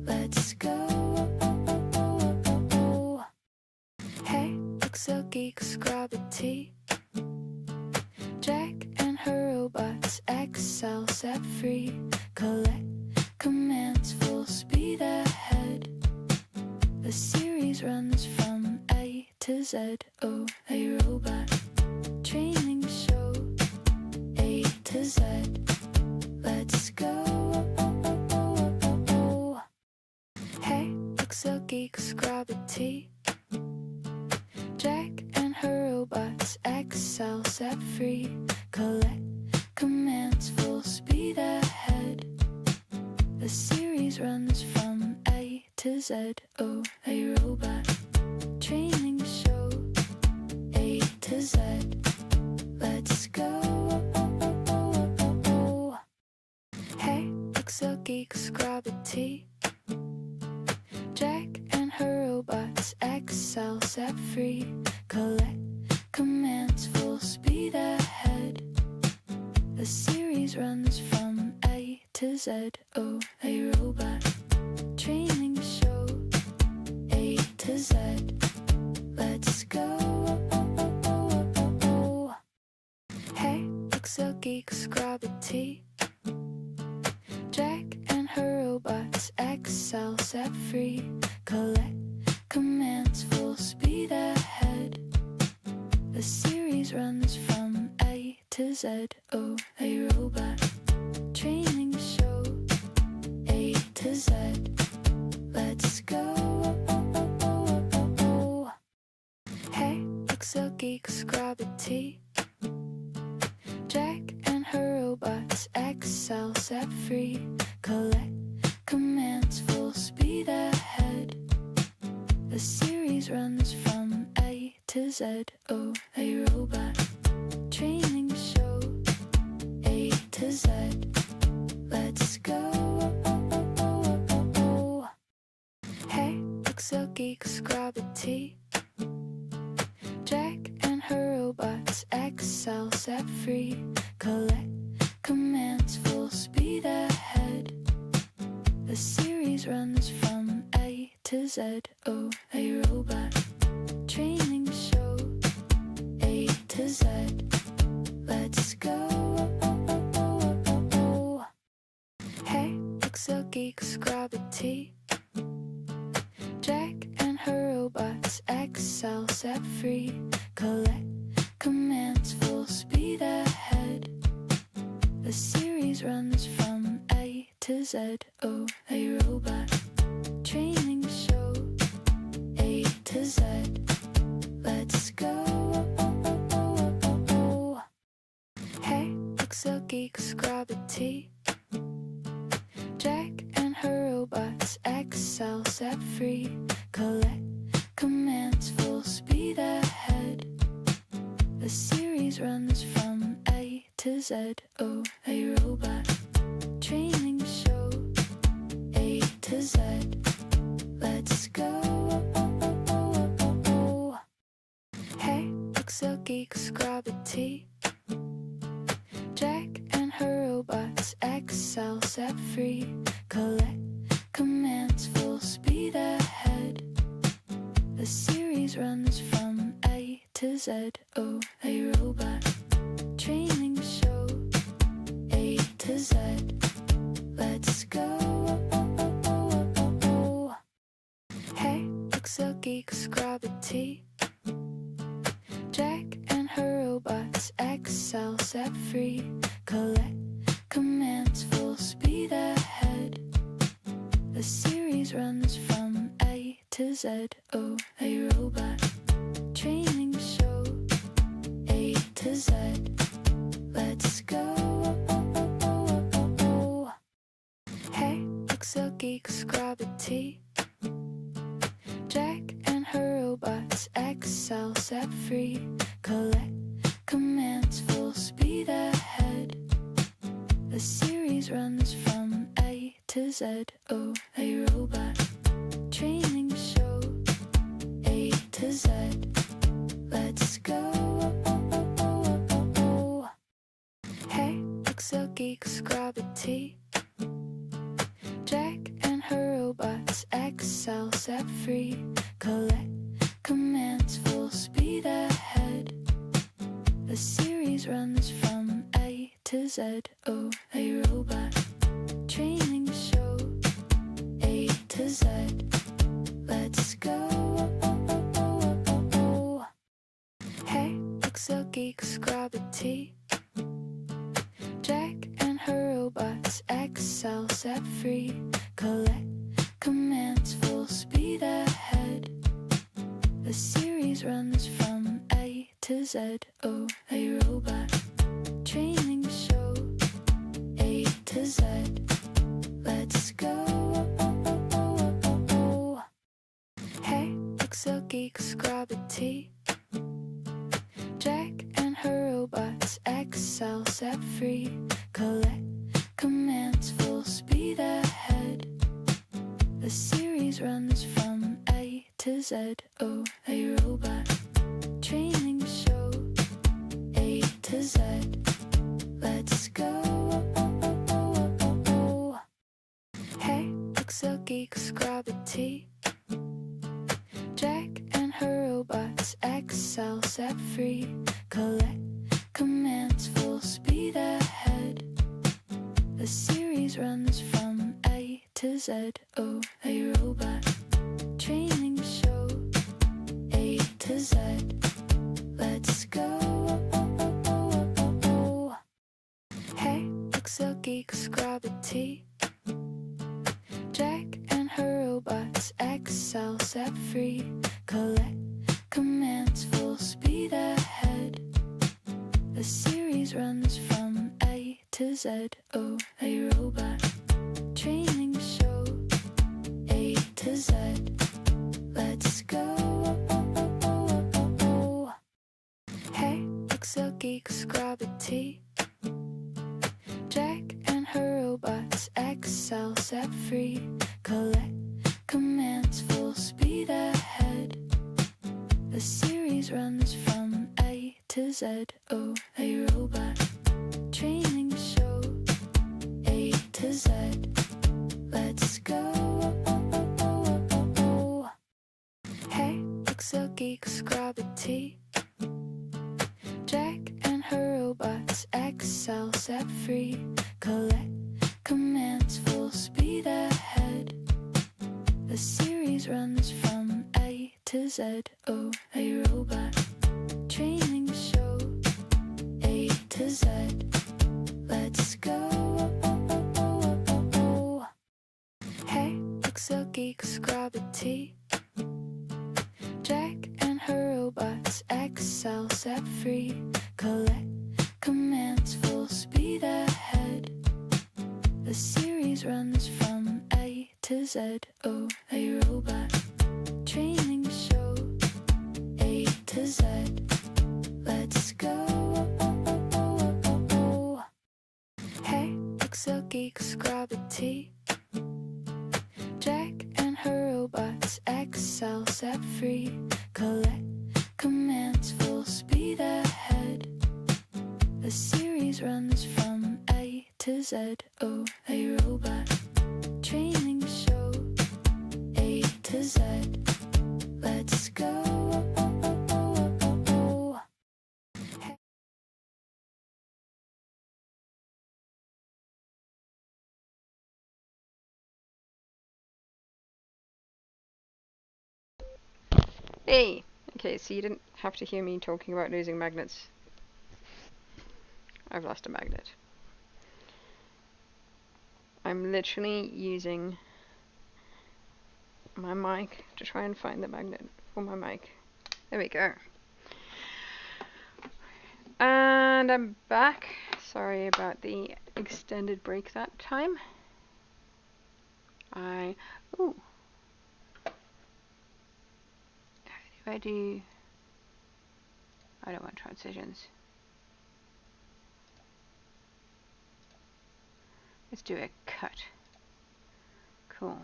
Let's go. Hey, Pixel geeks, grab a tea. Jack and her robots excel, set free. Collect commands, full speed ahead. The series runs from A to Z. Oh, a robot training show. A to Z. Let's go. Hey, Pixel geeks, grab a tea. Jack and her robots excel, set free. Collect commands, full speed ahead. The series runs from A to Z. Oh, a robot training show. A to Z. Let's go. Hey, Pixel geeks, grab a tea. Jack and her robots excel, set free. Collect commands, full speed ahead. The series runs from A to Z. Oh, a robot training show. A to Z. Let's go. Hey, Pixel geeks, grab a tea. Jack and her robots excel, set free. Collect commands, full speed ahead. The series runs from A to Z. Oh, a robot training show. A to Z. Let's go. Pixel geeks grab a tea. Jack and her robots excel set free. Collect commands full speed ahead. The series runs from A to Z. Oh, a robot training show. A to Z. Let's go. Hey, Pixel geeks grab a tea. Jack and her robots excel set free. Collect commands full speed ahead. The series runs from A to Z. Oh, a robot training show. A to Z. Let's go. Hey, Pixel geeks grab a tea. Jack and her robots excel set free. Collect commands full speed ahead. The series runs from A to Z. Oh, a robot training show. A to Z. Let's go. Hey, Pixel geeks grab a tea. Jack and her robots excel set free. Collect commands full speed ahead. The series runs from A to Z. Oh, a robot training show. A to Z. Let's go. Hey, Pixel geeks grab a tea. Jack and her robots excel set free. Collect commands full speed ahead. The series runs from A to Z. Oh, a robot training show. A to Z. Let's go. Hey, Pixel geeks grab a tea. Jack and her robots excel set free. Collect commands full speed ahead. The series runs from A to Z. Oh, a robot training show. A to Z. Let's go. Hey, Pixel geeks grab a tea. Jack and her robots excel set free. Collect commands full speed ahead. The series runs from A to Z. Oh, a robot training show. A to Z. Let's go. Hey, Pixel geeks grab a tea. Jack and her robots excel set free. Collect commands full speed ahead. The series runs from A to Z. Oh, a robot training show. A to Z. Let's go. Hey, Pixel geeks grab a tea. Jack and her robots excel set free. Collect commands full speed ahead. The series runs from A to Z. Oh, a robot training show. A to Z. Let's go. Hey, Pixel geeks grab a tea. Jack and her robots excel set free. Collect commands full speed ahead. The series runs from A to Z. Oh, a robot training show. A to Z. Let's go. Hey, Pixel geeks grab a tea. Jack and her robots excel set free. Collect commands full speed ahead. The series runs from A to Z. Oh, a robot training show. A to Z. Let's go. Hey, Pixel geeks grab a tea. Jack and her robots excel set free. Collect commands full speed Z, O, a robot. Training show, A to Z. Let's go. Hey, Excel geeks, grab a tea. Jack and her robots, Excel set free. Collect commands, full speed ahead. The series runs from A to Z, O, a robot. Training show, A to Z. Let's go. Hey, Excel geeks, grab a tea. Jack and her robots, Excel set free. Collect commands, full speed ahead. The series runs from A to Z, O, a robot. Training show, A to Z. Let's go. Hey, Excel geeks, grab a tea. Jack and her robots, Excel set free. Collect commands, full speed ahead. The series runs from A to Z, O, a robot. Training show, A to Z. Let's go. Hey, Excel geeks, grab a tea. Jack and her robots, Excel set free. Collect commands, full speed ahead. The series runs from A to Z, O, a robot. Training show, A to Z. Let's go. Hey! Okay, so you didn't have to hear me talking about losing magnets. I've lost a magnet. I'm literally using my mic to try and find the magnet for my mic. There we go. And I'm back. Sorry about the extended break that time. Ooh. How do I don't want transitions. Let's do a cut. Cool.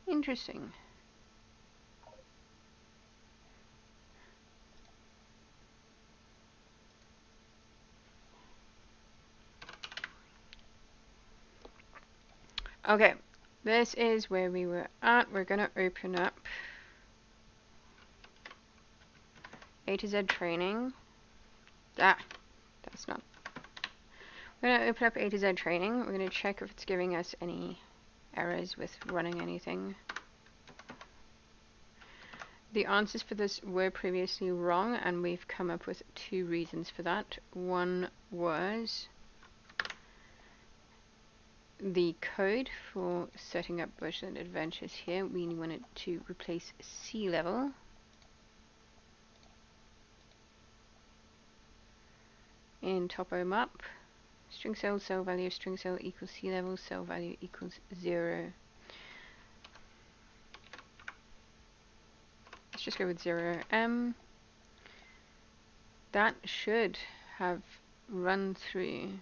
Interesting. Okay, this is where we were at. We're gonna open up A to Z training. That's not. We're gonna open up A to Z training. We're gonna check if it's giving us any errors with running anything. The answers for this were previously wrong, and we've come up with two reasons for that. One was the code for setting up Bushland Adventures here. We wanted to replace sea level. In topo map, string cell value, string cell equals sea level, cell value equals 0. Let's just go with 0. That should have run through.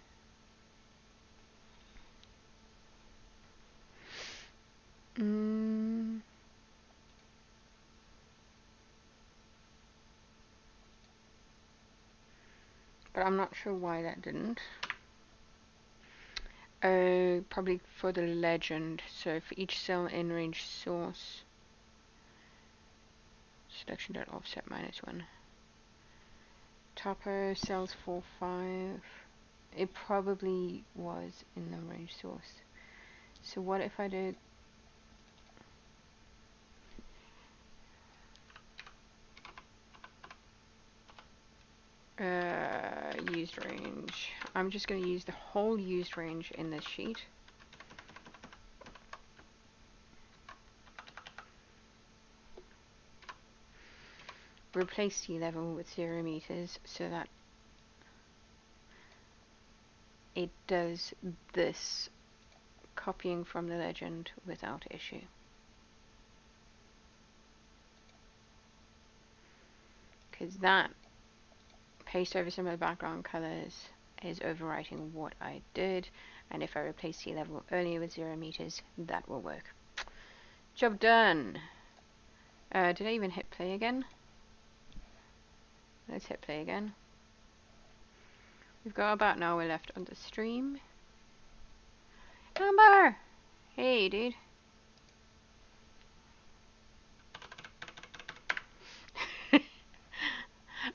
But I'm not sure why that didn't. Probably for the legend. So for each cell in range source, selection.offset -1. Topo cells 4, 5. It probably was in the range source. So what if I did used range? I'm just going to use the whole used range in this sheet. replace sea level with 0 meters so that it does this copying from the legend without issue. Because that paste over some of the background colors is overwriting what I did, and if I replace sea level earlier with 0 meters, that will work. Job done. Did I even hit play again? Let's hit play again. We've got about an hour left on the stream. Amber! Hey, dude.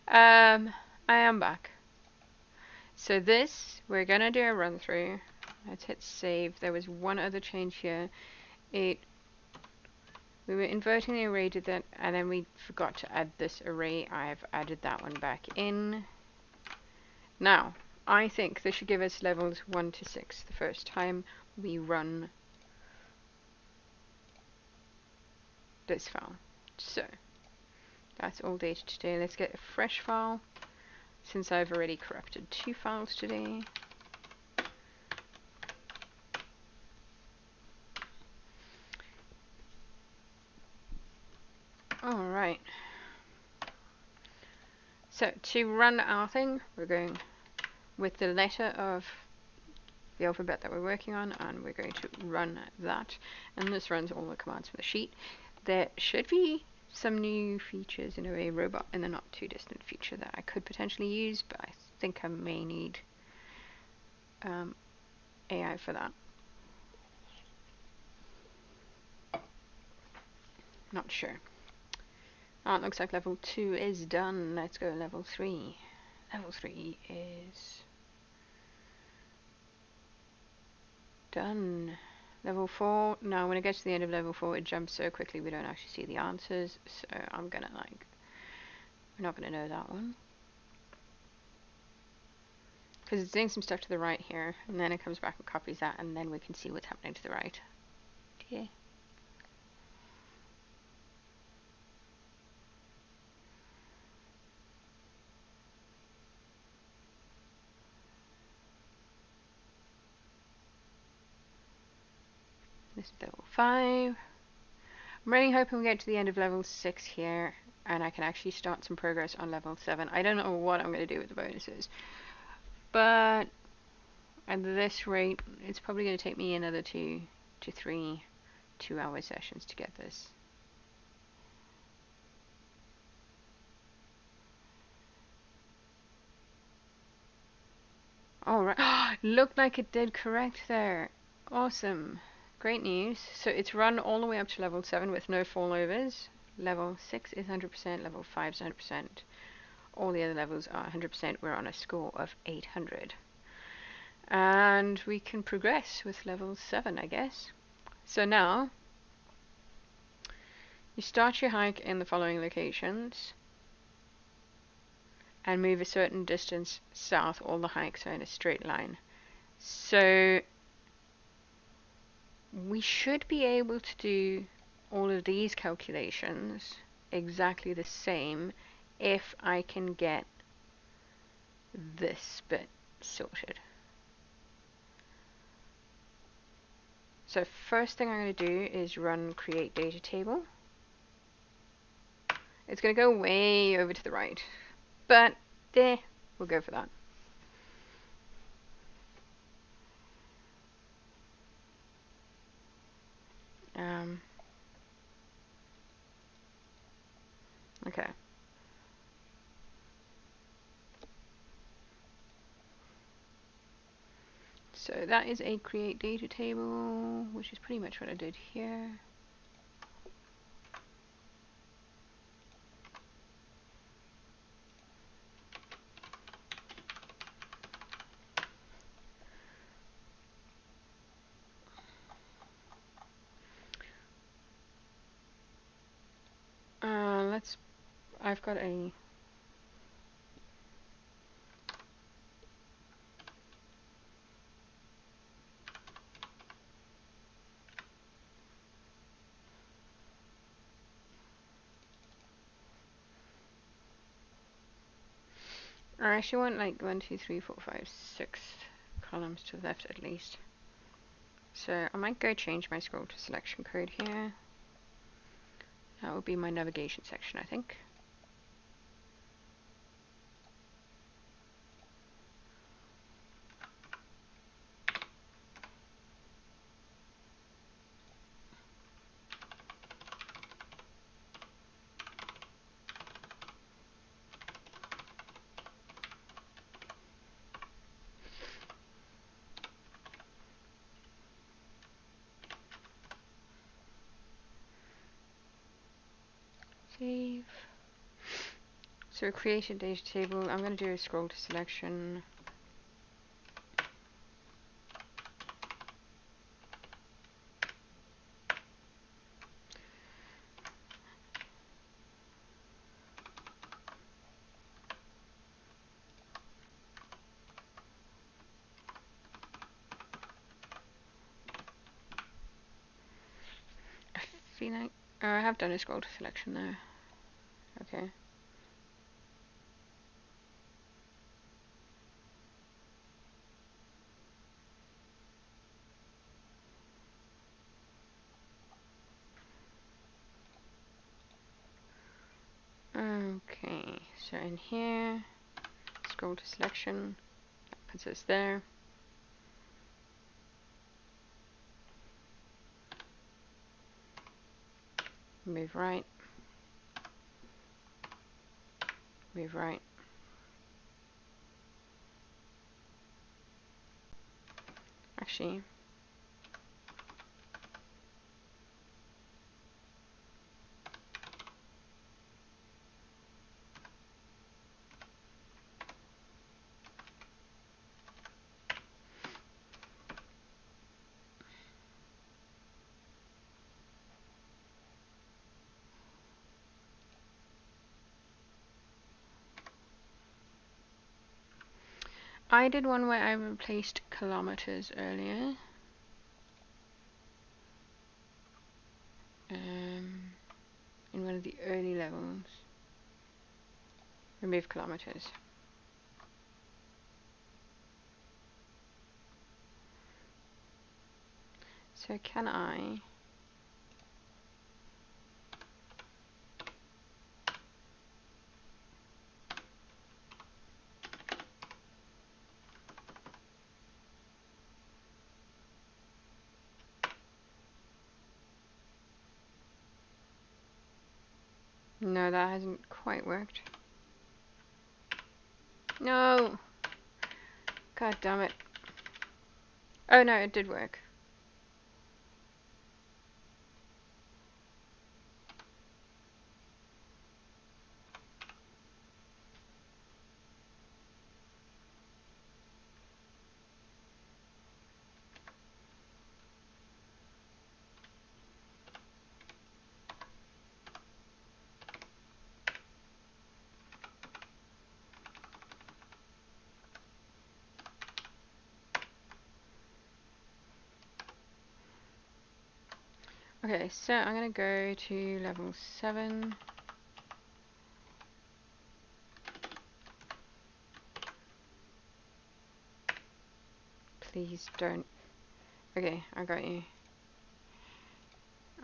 I am back. So this, we're gonna do a run through. Let's hit save. There was one other change here. We were inverting the array, did that, and then we forgot to add this array. I've added that one back in. Now, I think this should give us levels 1 to 6 the first time we run this file. So, that's all data today. Let's get a fresh file, since I've already corrupted 2 files today. Alright. So, to run our thing, we're going with the letter of the alphabet that we're working on, and we're going to run that. And this runs all the commands from the sheet. There should be some new features in Array Robot in the not too distant future that I could potentially use, but I think I may need AI for that. Not sure. Oh, it looks like level 2 is done. Let's go level 3. Level 3 is done. Level 4, now when it gets to the end of level 4 it jumps so quickly we don't actually see the answers, so I'm gonna we're not gonna know that one. Because it's doing some stuff to the right here, and then it comes back and copies that, and then we can see what's happening to the right. Okay. This is level 5. I'm really hoping we get to the end of level 6 here, and I can actually start some progress on level 7. I don't know what I'm going to do with the bonuses, but at this rate, it's probably going to take me another 2 to 3 2-hour sessions to get this. Alright, looked like it did correct there. Awesome. Great news. So it's run all the way up to level 7 with no fallovers. Level 6 is 100%, level 5 is 100%. All the other levels are 100%. We're on a score of 800. And we can progress with level 7, I guess. So now, you start your hike in the following locations and move a certain distance south. All the hikes are in a straight line. So we should be able to do all of these calculations exactly the same if I can get this bit sorted. So first thing I'm going to do is run create data table. It's going to go way over to the right, but there, we'll go for that. Okay. So that is a create data table, which is pretty much what I did here. I've got a I actually want like 1, 2, 3, 4, 5, 6 columns to the left at least. So I might go change my scroll to selection code here. That will be my navigation section, I think. Save. So create a data table. I'm going to do a scroll to selection. I feel like I have done a scroll to selection there. Okay. Okay, so in here, scroll to selection, that puts us there. Move right, move right. Actually, I did one where I replaced kilometers earlier. In one of the early levels. Remove kilometers. So can I No, that hasn't quite worked. No! God damn it. Oh no, it did work. Okay, so I'm gonna go to level 7. Please don't. Okay, I got you.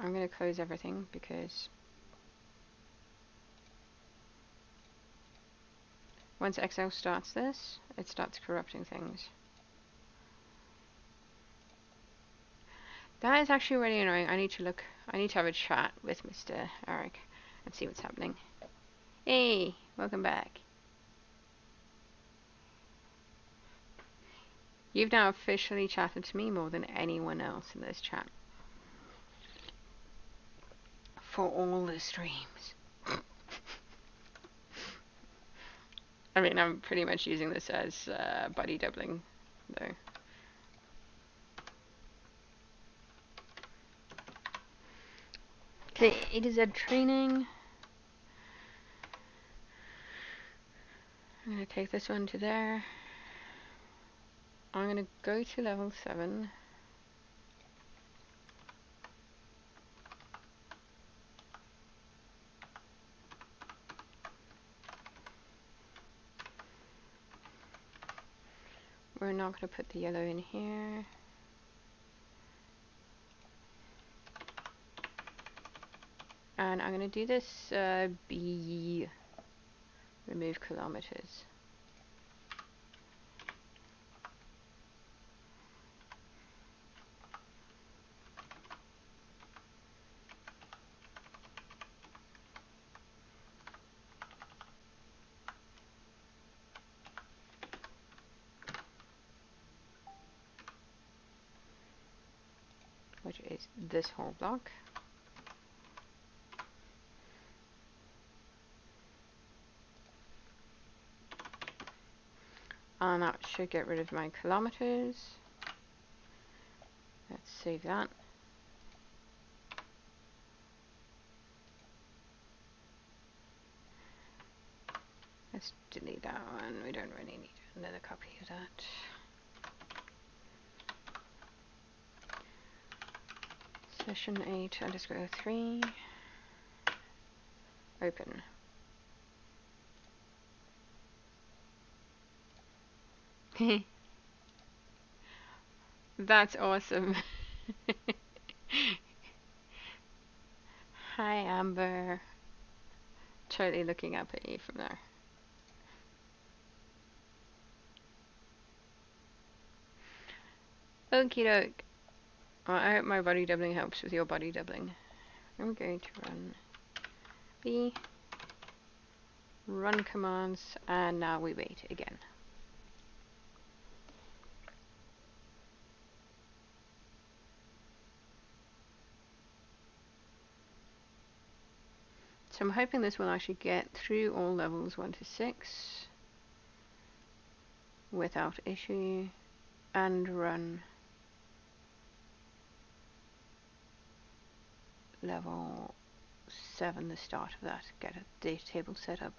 I'm gonna close everything because once Excel starts this, it starts corrupting things. That is actually really annoying. I need to have a chat with Mr. Eric and see what's happening. Hey, welcome back. You've now officially chatted to me more than anyone else in this chat. For all the streams. I mean, I'm pretty much using this as buddy doubling, though. Okay, A to Z training. I'm going to take this one to there. I'm going to go to level 7. we're not going to put the yellow in here. And I'm going to do this B, remove kilometers. Which is this whole block. And that should get rid of my kilometers. Let's save that. Let's delete that one. We don't really need another copy of that. Session 8 underscore 3. Open. That's awesome. Hi Amber. Totally looking up at you from there. Okie doke. Well, I hope my body doubling helps with your body doubling. I'm going to run B, run commands, and now we wait again. So I'm hoping this will actually get through all levels 1 to 6 without issue, and run level 7, the start of that, get a data table set up.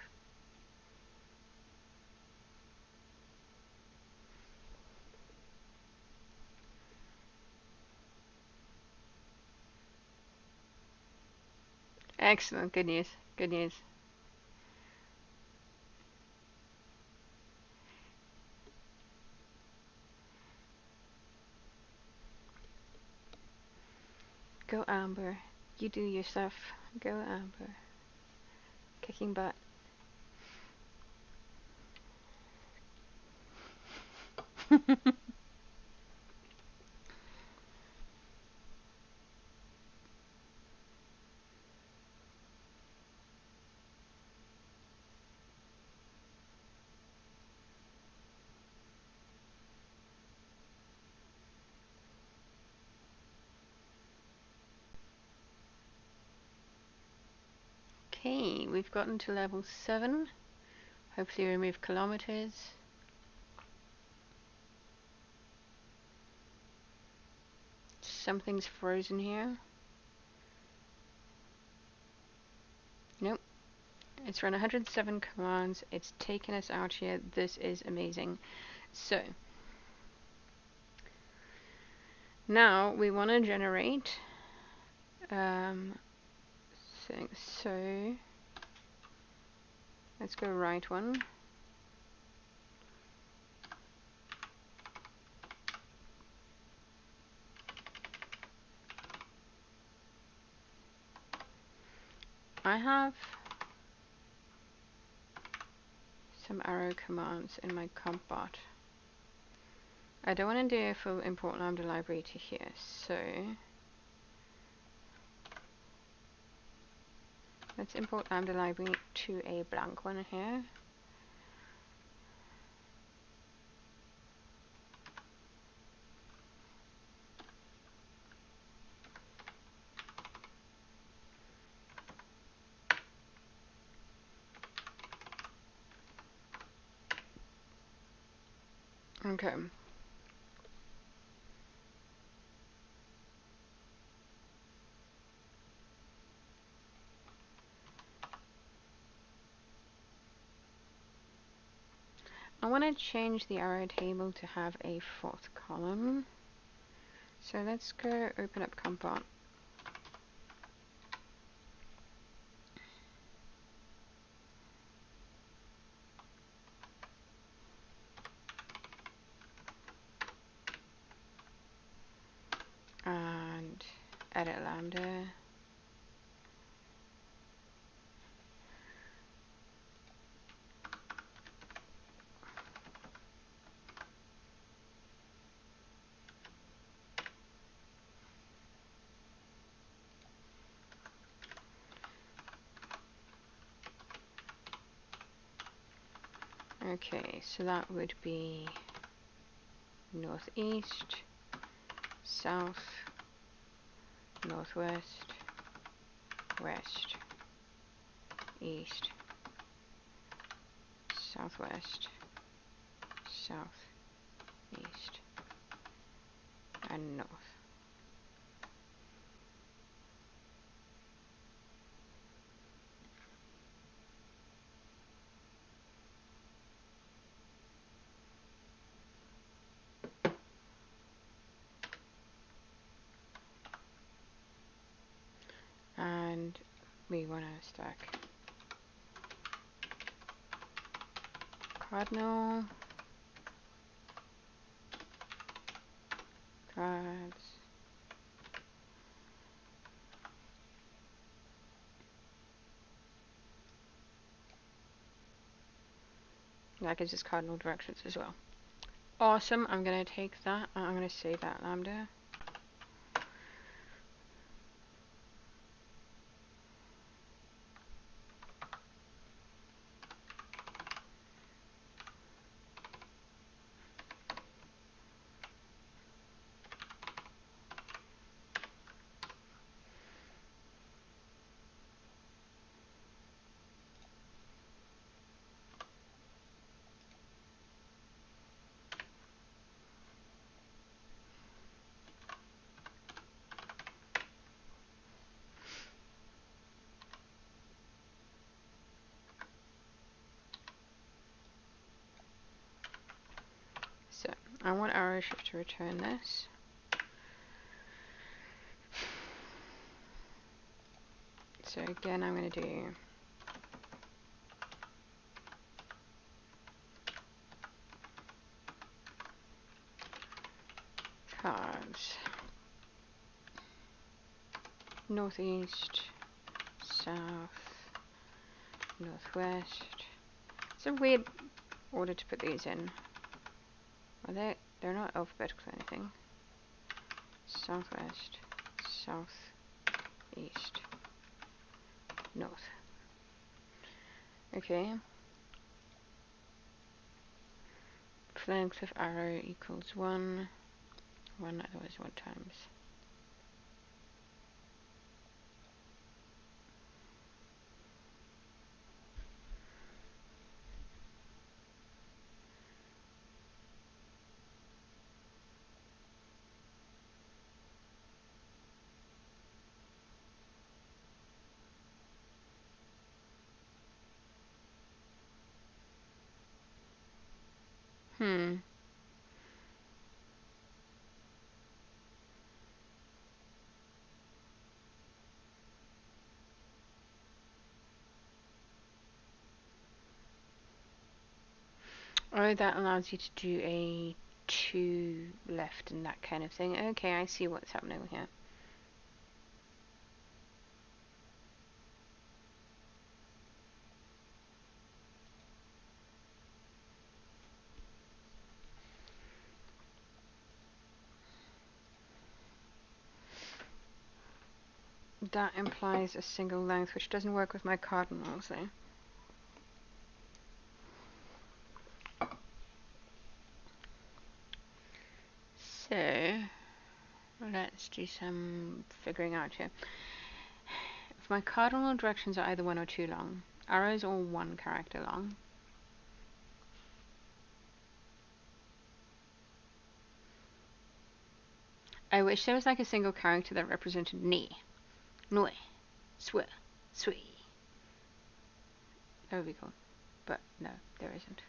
Excellent, good news, good news. Go Amber, you do your stuff. Go Amber. Kicking butt. Okay, we've gotten to level 7. Hopefully remove kilometers. Something's frozen here. Nope. It's run 107 commands. It's taken us out here. This is amazing. So, now we want to generate things. So, let's go right one. I have some arrow commands in my comp bot. I don't want to do a full import lambda library to here, so let's import lambda library to a blank one here. Okay. I want to change the arrow table to have a 4th column. So let's go open up compot. edit lambda. Okay, so that would be northeast, south, northwest, west, east, southwest, south, east, and north. And we want to stack cardinal, cards, that gives us cardinal directions as well. Awesome, I'm going to take that, I'm going to save that lambda. So I want arrow shift to return this. So again, I'm going to do cards, northeast, south, northwest. It's a weird order to put these in. Are they? They're not alphabetical or anything. Southwest, south, east, north. Okay. Length of arrow equals 1. 1, otherwise 1 times. Hmm. Oh, that allows you to do a 2 left and that kind of thing. Okay, I see what's happening here. That implies a single length, which doesn't work with my cardinals, though. So, let's do some figuring out here. If my cardinal directions are either 1 or 2 long, arrows are 1 character long. I wish there was like a single character that represented ni, noi, swi, sui. That would be cool. But no, there isn't.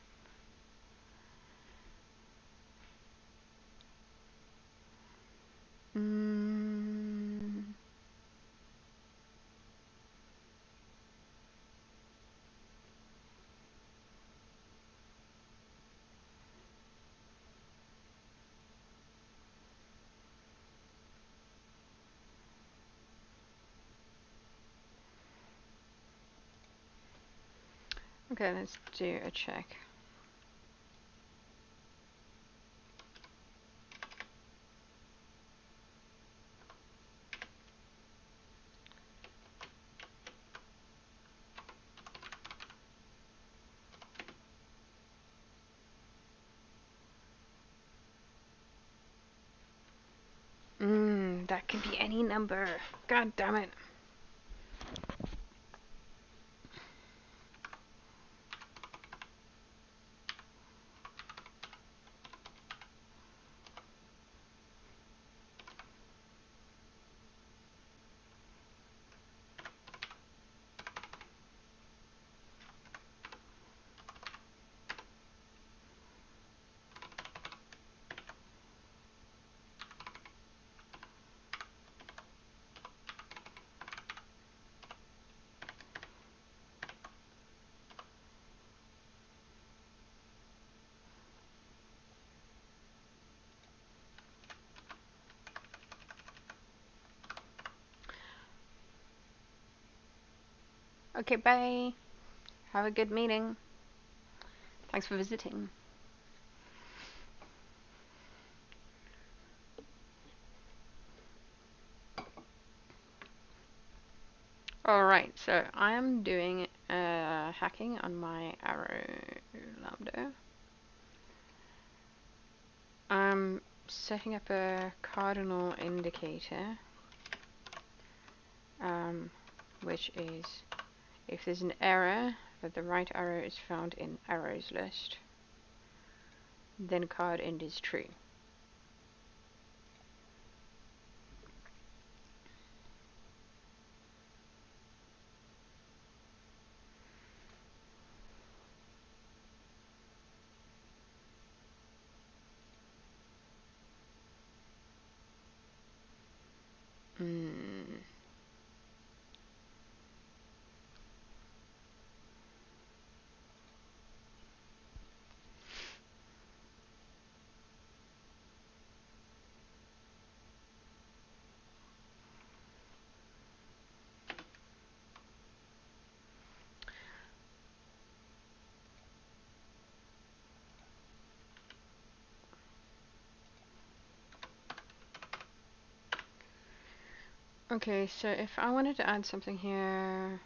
Okay, let's do a check. That could be any number. God damn it. Okay, bye. Have a good meeting. Thanks for visiting. Alright, so I am doing hacking on my arrow lambda. I'm setting up a cardinal indicator, which is if there's an error that the right arrow is found in arrows list, then card end is true. Okay, so if I wanted to add something here,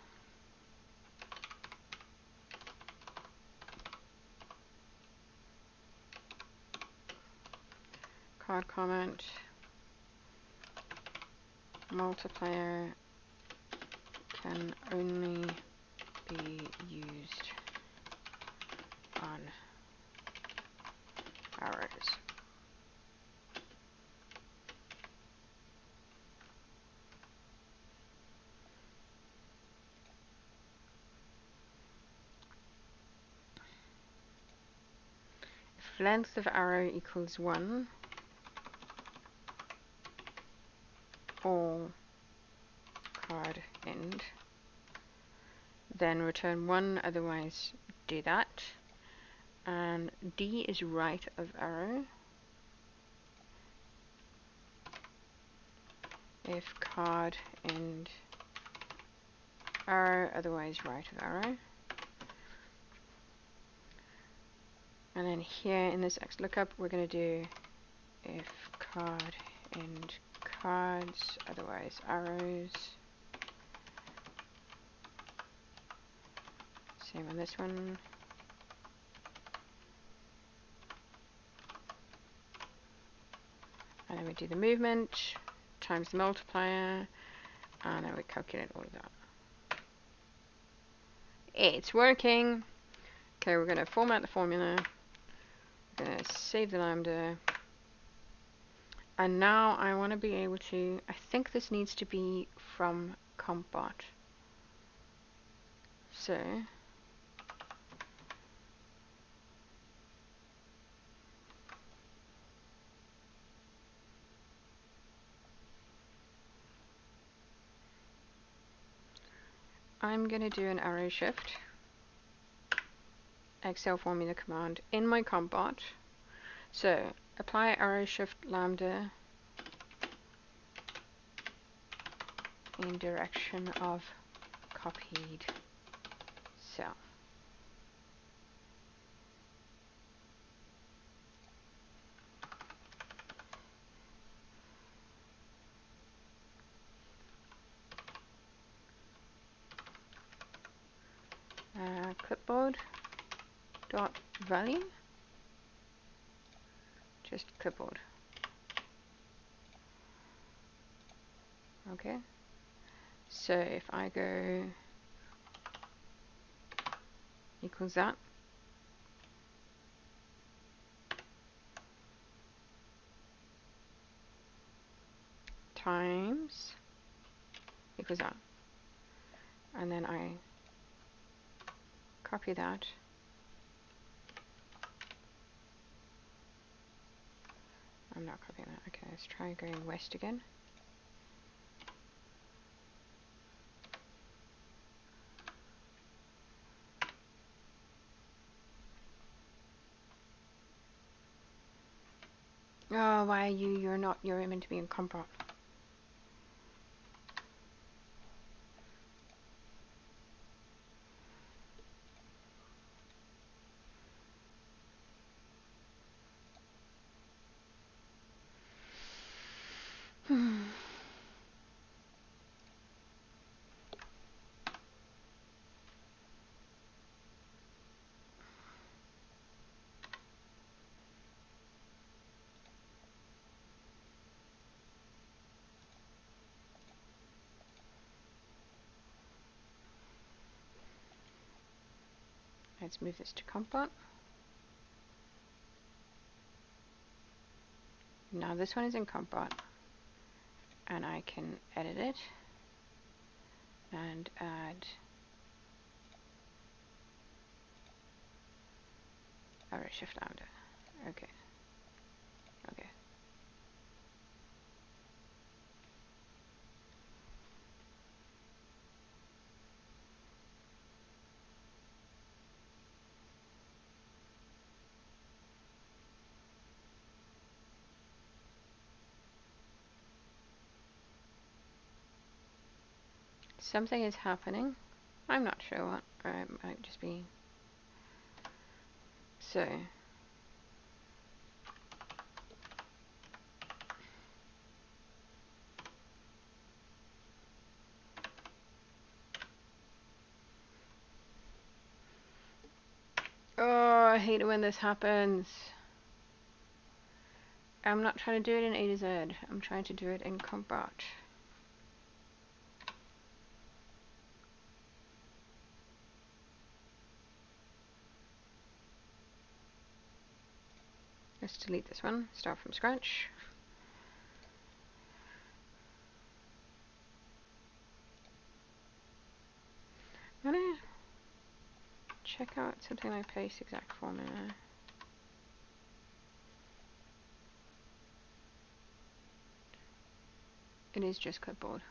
card comment, multiplier can only be used on arrows. If length of arrow equals 1, or card end, then return 1, otherwise do that. And D is right of arrow. If card end arrow, otherwise right of arrow. And then here in this X lookup, we're going to do if card end cards, otherwise arrows. Same on this one. And then we do the movement times the multiplier, and then we calculate all of that. It's working. Okay, we're going to format the formula. We're going to save the lambda. And now I want to be able to, I think this needs to be from compbot. So I'm going to do an arrow shift Excel formula command in my compbot. So apply arrow shift lambda in direction of copied cell. clipboard dot value, just clipboard. Okay, so if I go equals that, times equals that, and then I copy that, I'm not copying that. Okay, let's try going west again. Oh, why are you? You're not. You're meant to be in compot. Let's move this to compot. Now this one is in compot, and I can edit it and add arrow shift lambda. Okay. Okay. Something is happening. I'm not sure what. Or it might just be. So. Oh, I hate it when this happens. I'm not trying to do it in A to Z. I'm trying to do it in compot. Let's delete this one. Start from scratch. I'm gonna check out something like paste exact formula. It is just clipboard.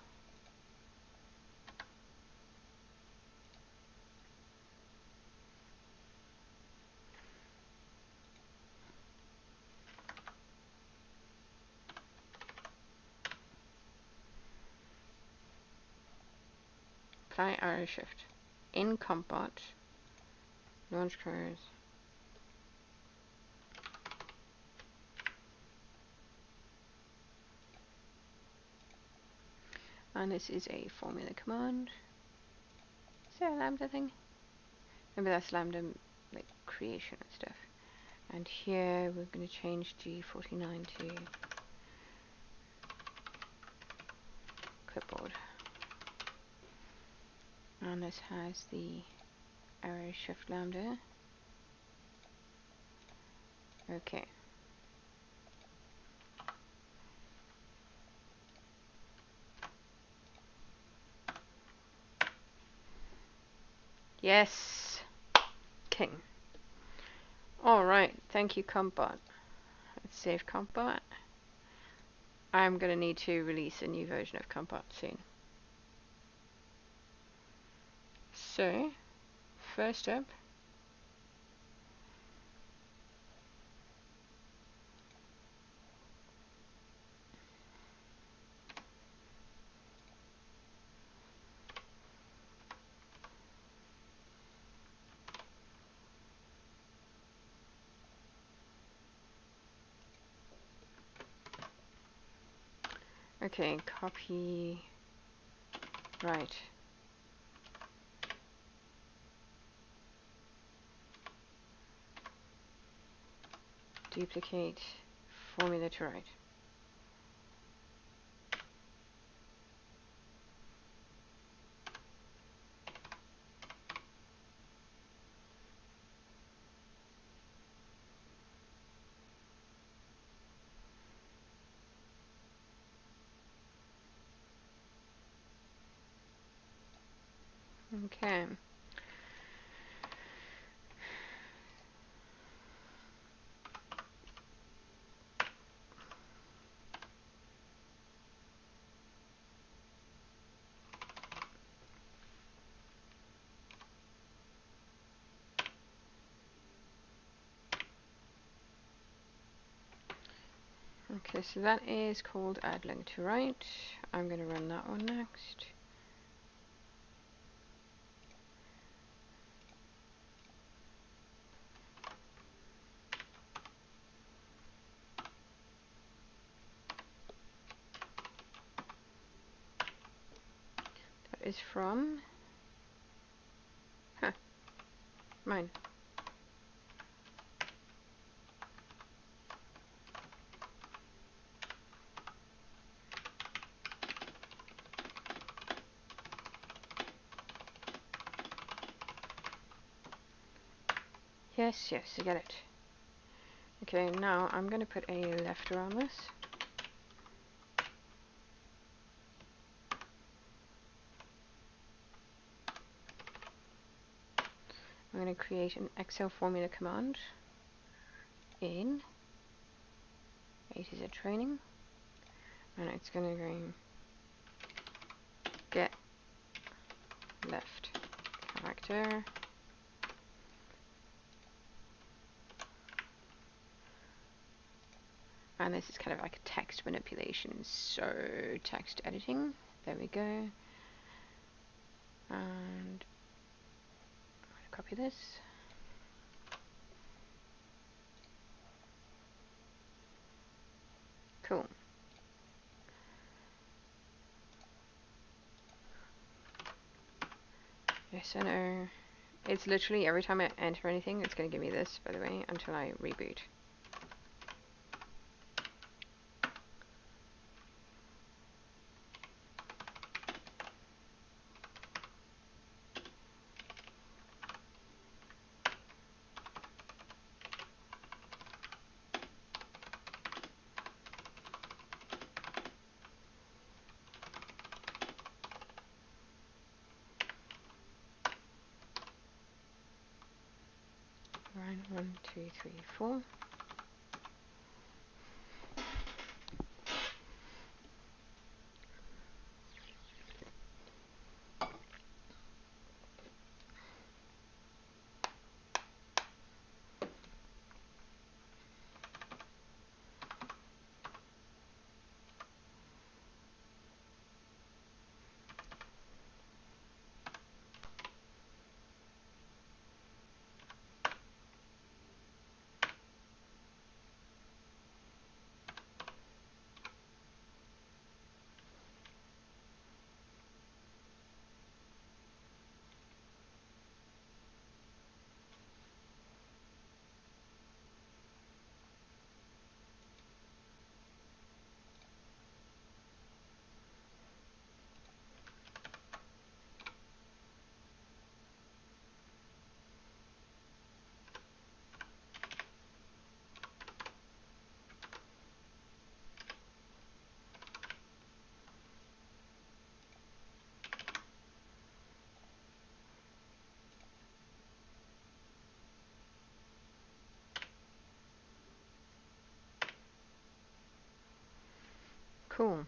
Apply arrow shift. In compot. Launch curves. And this is a formula command. Is there a lambda thing? Maybe that's lambda like creation and stuff. And here we're going to change G49 to clipboard. And this has the arrow shift lambda. Okay. Yes. King. Alright, thank you compot. Let's save compot. I'm going to need to release a new version of compot soon. So, first up, okay, copy, right. duplicate formula to write. Okay. Okay, so that is called add link to right. I'm going to run that one next. That is from mine. Yes, yes, I get it. Okay, now I'm going to put a left around this. I'm going to create an Excel formula command in A to Z training, and it's going to go get left character, and this is kind of like a text manipulation, so text editing, there we go, and I'm going to copy this. Cool. Yes, I know. It's literally every time I enter anything, it's going to give me this, by the way, until I reboot. Right, 1, 2, 3, 4. Cool.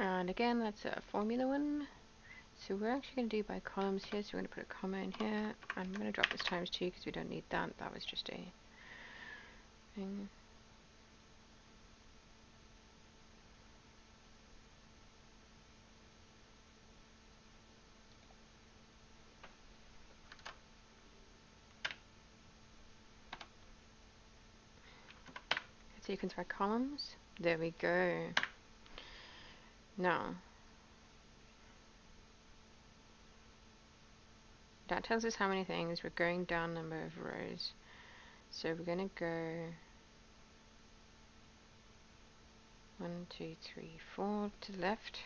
And again, that's a formula one. So we're actually going to do by columns here. So we're going to put a comma in here. I'm going to drop this times 2 because we don't need that. That was just a thing. Sequence by columns. There we go. Now, that tells us how many things. We're going down number of rows. So we're going to go 1, 2, 3, 4 to the left.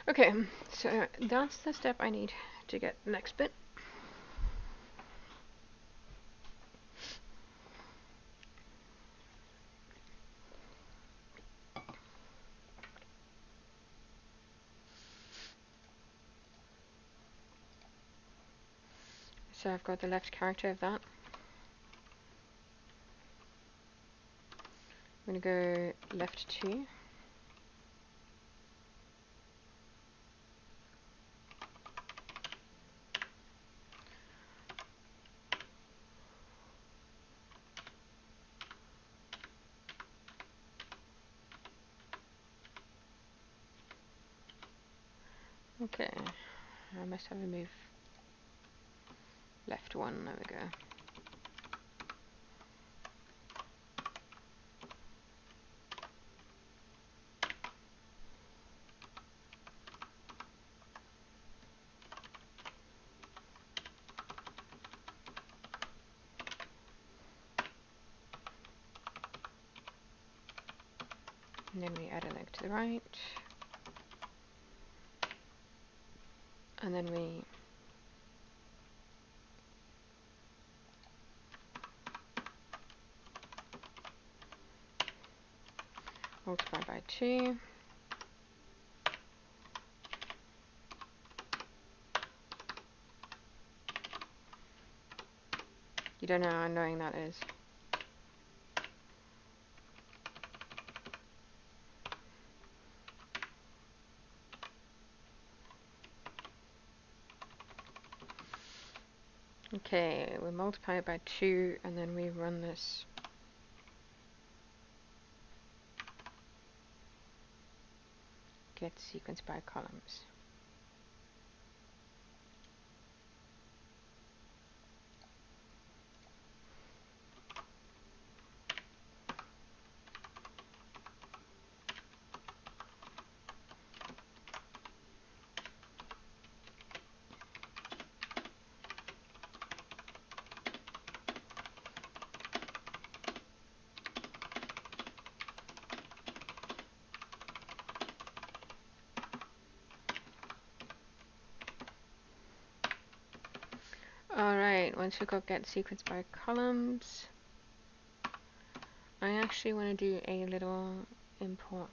Okay, so that's the step I need to get the next bit. So I've got the left character of that. I'm going to go left 2. Okay, I must have a move. Left 1, there we go. And then we add a link to the right. And then we multiply by 2. You don't know how annoying that is. Okay, we multiply it by 2 and then we run this. Get sequence by columns. Alright, once we've got get sequence by columns, I actually want to do a little import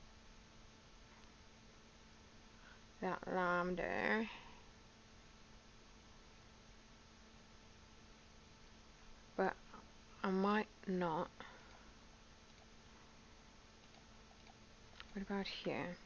that lambda, but I might not. What about here?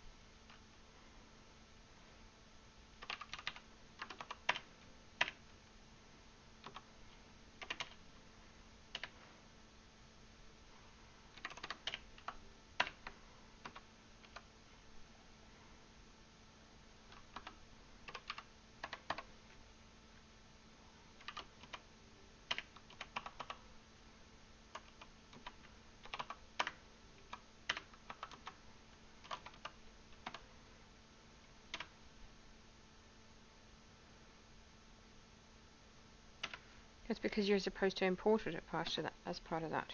That's because you're supposed to import it as part of that.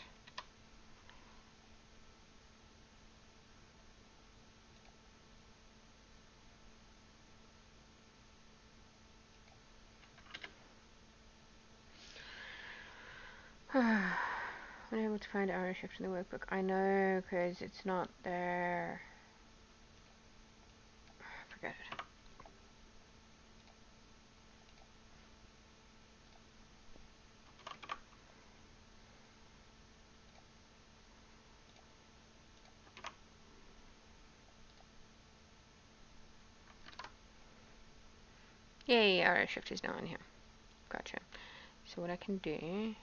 Unable to find arrow shift in the workbook. I know, because it's not there. Forget it. Yay, arrow shift is now in here. Gotcha. So what I can do,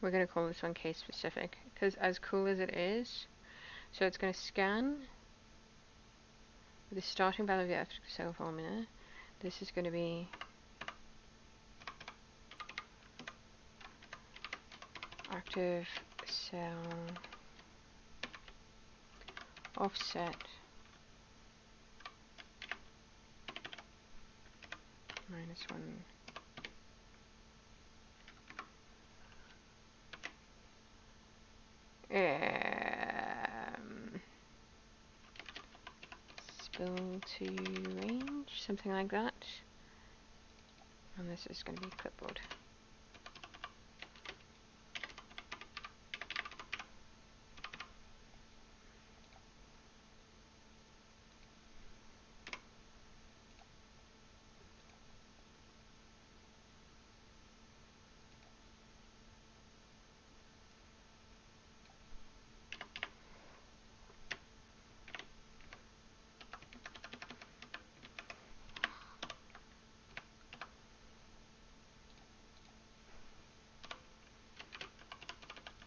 we're going to call this one case specific, because as cool as it is, so it's going to scan with the starting value of the active cell formula. This is going to be active cell offset -1. Spill to range, something like that. And this is going to be clipboard.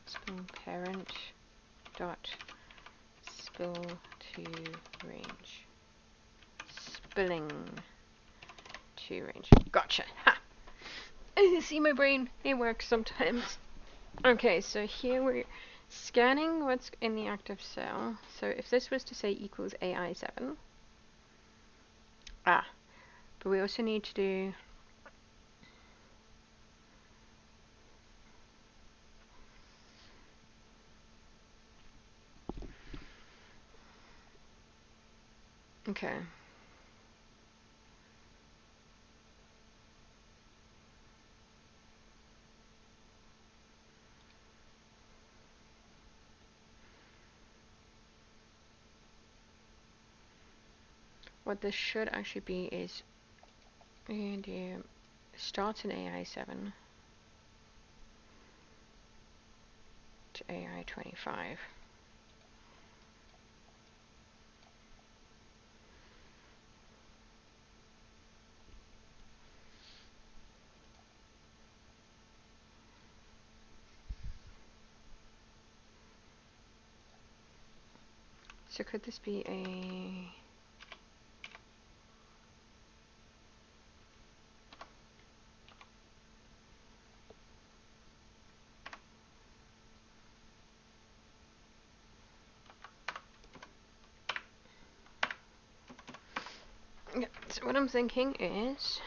Spill parent dot spill to range. Spilling to range. Gotcha. Ha! See, my brain, it works sometimes. Okay, so here we're scanning what's in the active cell. So if this was to say equals AI7, but we also need to do okay. What this should actually be is and starts in AI7 to AI25. So could this be a yeah, so what I'm thinking is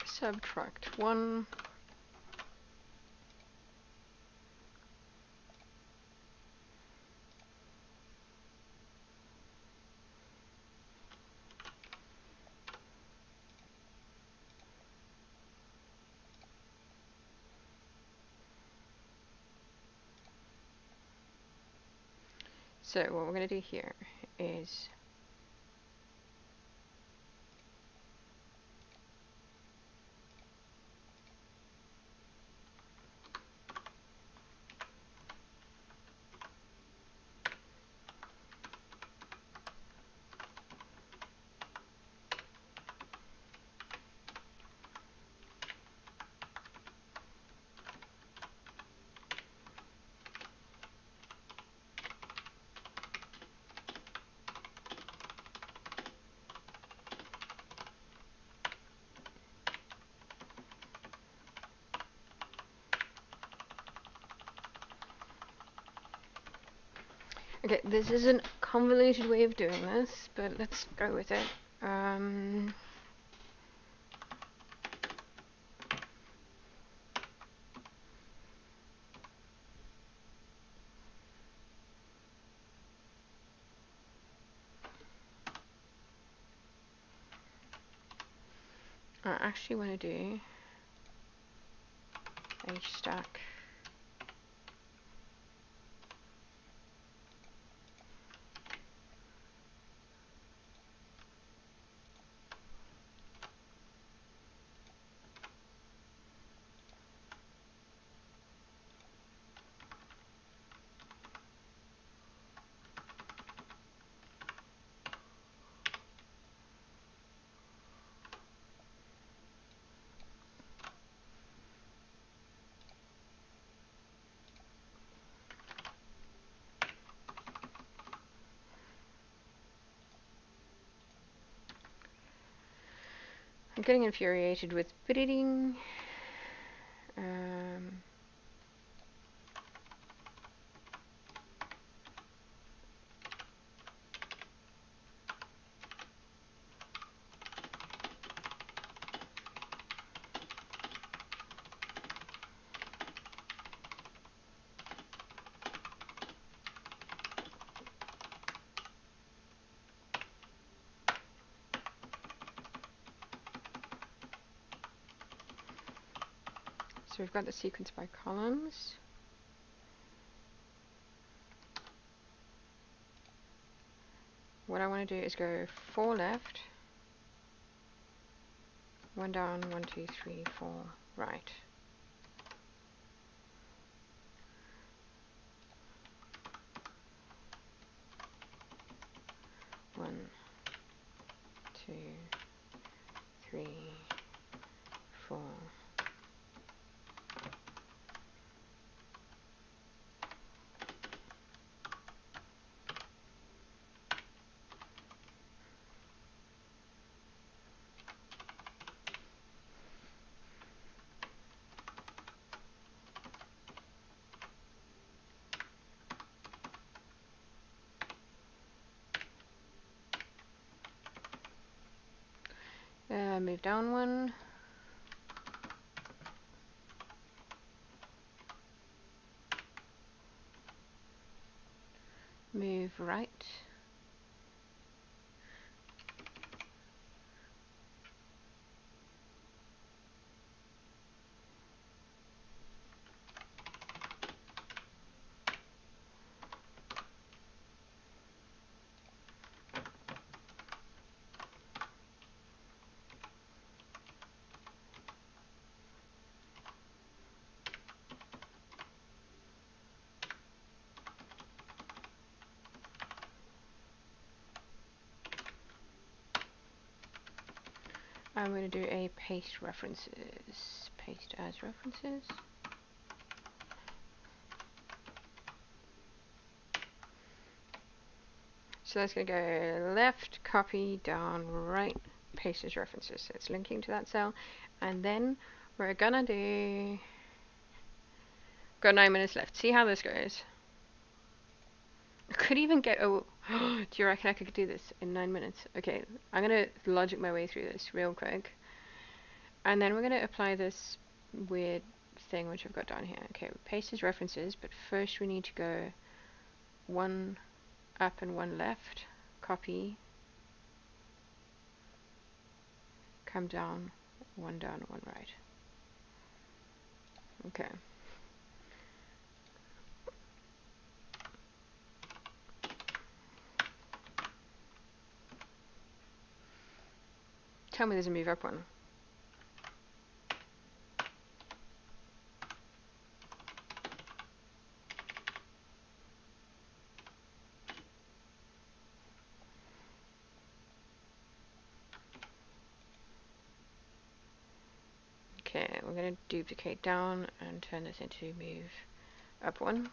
subtract 1 . So what we're going to do here is okay, this is a convoluted way of doing this, but let's go with it. I actually want to do H stack. I'm getting infuriated with bidding. So we've got the sequence by columns. What I want to do is go 4 left, 1 down, 1, 2, 3, 4 right. One, 2, 3, 4. Move down 1. Move right. I'm going to do a paste references. Paste as references. So that's going to go left, copy, down, right, paste as references. So it's linking to that cell. And then we're going to do... Got 9 minutes left. See how this goes. I could even get... Oh, do you reckon I could do this in 9 minutes? Okay, I'm going to logic my way through this real quick. And then we're going to apply this weird thing which I've got down here. Okay, paste as references, but first we need to go 1 up and 1 left. Copy. Come down, 1 down, 1 right. Okay. Tell me there's a move up one. Okay, we're going to duplicate down and turn this into move up 1.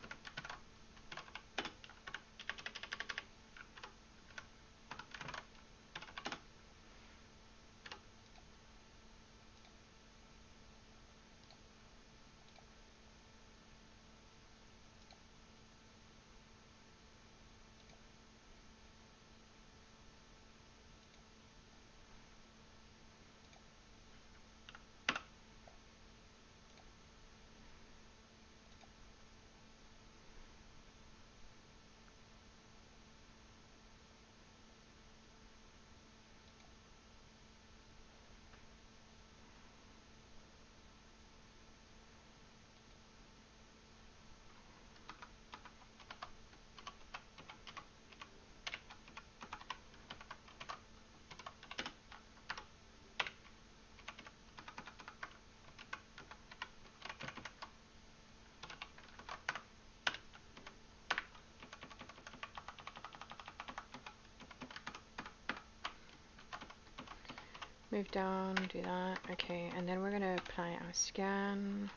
Move down, do that. Okay, and then we're going to apply our scan.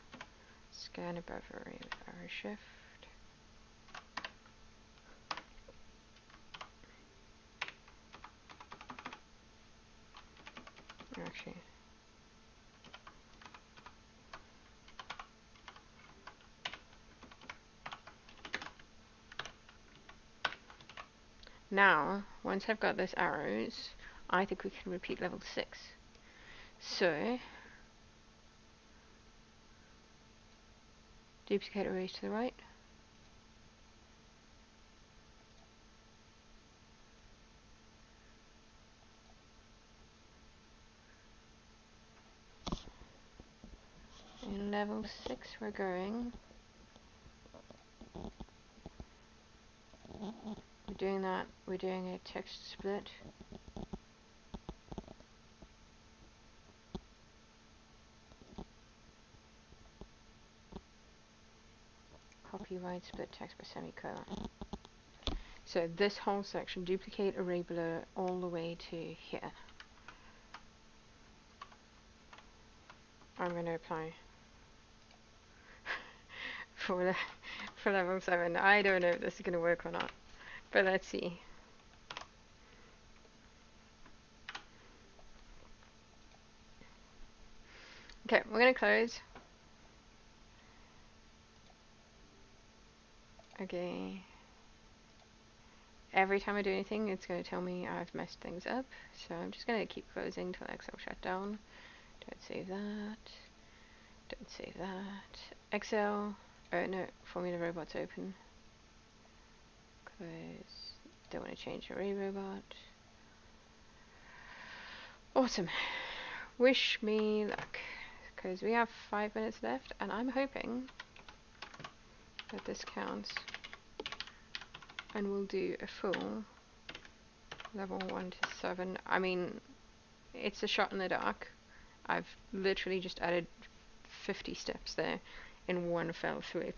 Scan above array with arrow shift. Actually, now, once I've got those arrows, I think we can repeat level 6. So, duplicate arrays to the right. In level 6 we're going. We're doing that. We're doing a text split. Copy, right, split text by semicolon. So this whole section, duplicate array below all the way to here. I'm going to apply for for level 7. I don't know if this is going to work or not, but let's see. Okay, we're going to close. Okay. Every time I do anything, it's going to tell me I've messed things up. So I'm just going to keep closing till Excel shut down. Don't save that. Don't save that. Excel. Oh no, Formula Robot's open. Close. Don't want to change Array Robot. Awesome. Wish me luck. Because we have 5 minutes left, and I'm hoping that this counts. And we'll do a full level 1 to 7. I mean, it's a shot in the dark. I've literally just added 50 steps there in one fell swoop.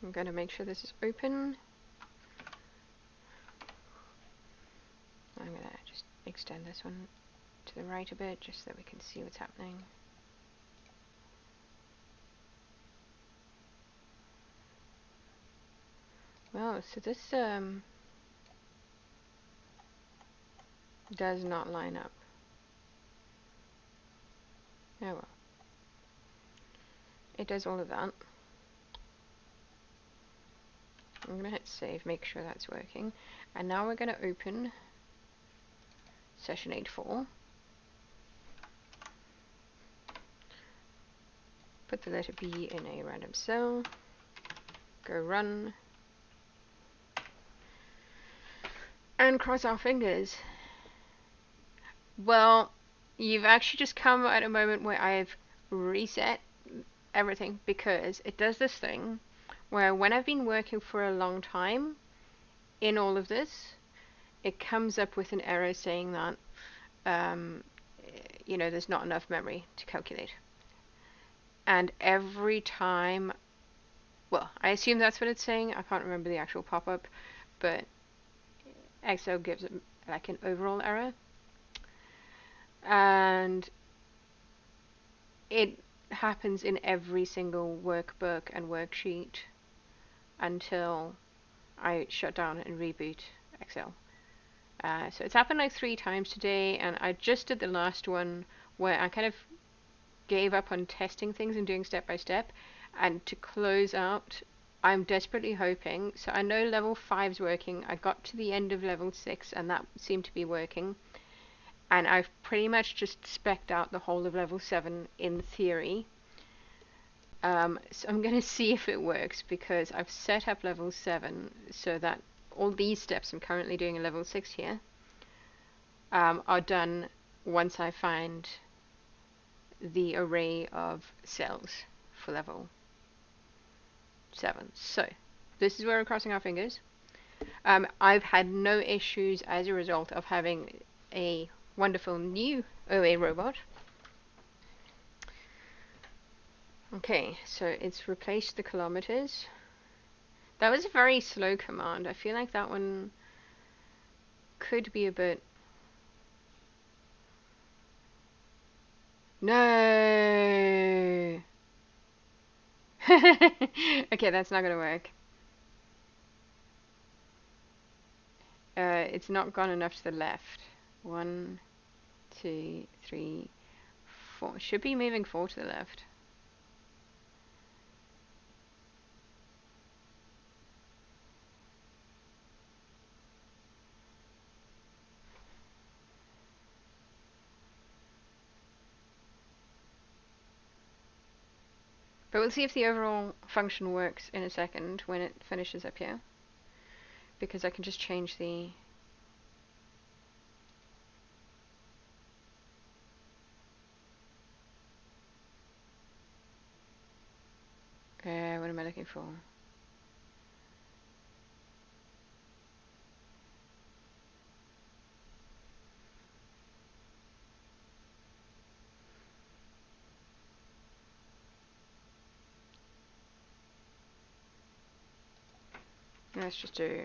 I'm going to make sure this is open. I'm going to just extend this one to the right a bit just so that we can see what's happening. Well, so this does not line up. Oh well. It does all of that. I'm going to hit save, make sure that's working. And now we're going to open session 8.4. Put the letter B in a random cell. Go run. And cross our fingers. Well, you've actually just come at a moment where I've reset everything, because it does this thing where when I've been working for a long time in all of this, it comes up with an error saying that you know, there's not enough memory to calculate. And every time, well, I assume that's what it's saying. I can't remember the actual pop-up, but Excel gives it like an overall error. And it happens in every single workbook and worksheet until I shut down and reboot Excel. So it's happened like 3 times today, and I just did the last one where I kind of gave up on testing things and doing step by step. And to close out, I'm desperately hoping, so I know level 5's working. I got to the end of level 6 and that seemed to be working. And I've pretty much just specced out the whole of level 7 in theory. So I'm going to see if it works, because I've set up level 7 so that all these steps I'm currently doing in level 6 here are done once I find the array of cells for level 7. So this is where we're crossing our fingers. I've had no issues as a result of having a wonderful new OA robot. Okay, so it's replaced the kilometers. That was a very slow command. I feel like that one could be a bit... No! Okay, that's not gonna work. It's not gone enough to the left. 1, 2, 3, 4. Should be moving 4 to the left. But we'll see if the overall function works in a second when it finishes up here. Because I can just change the... what am I looking for? Let's just do...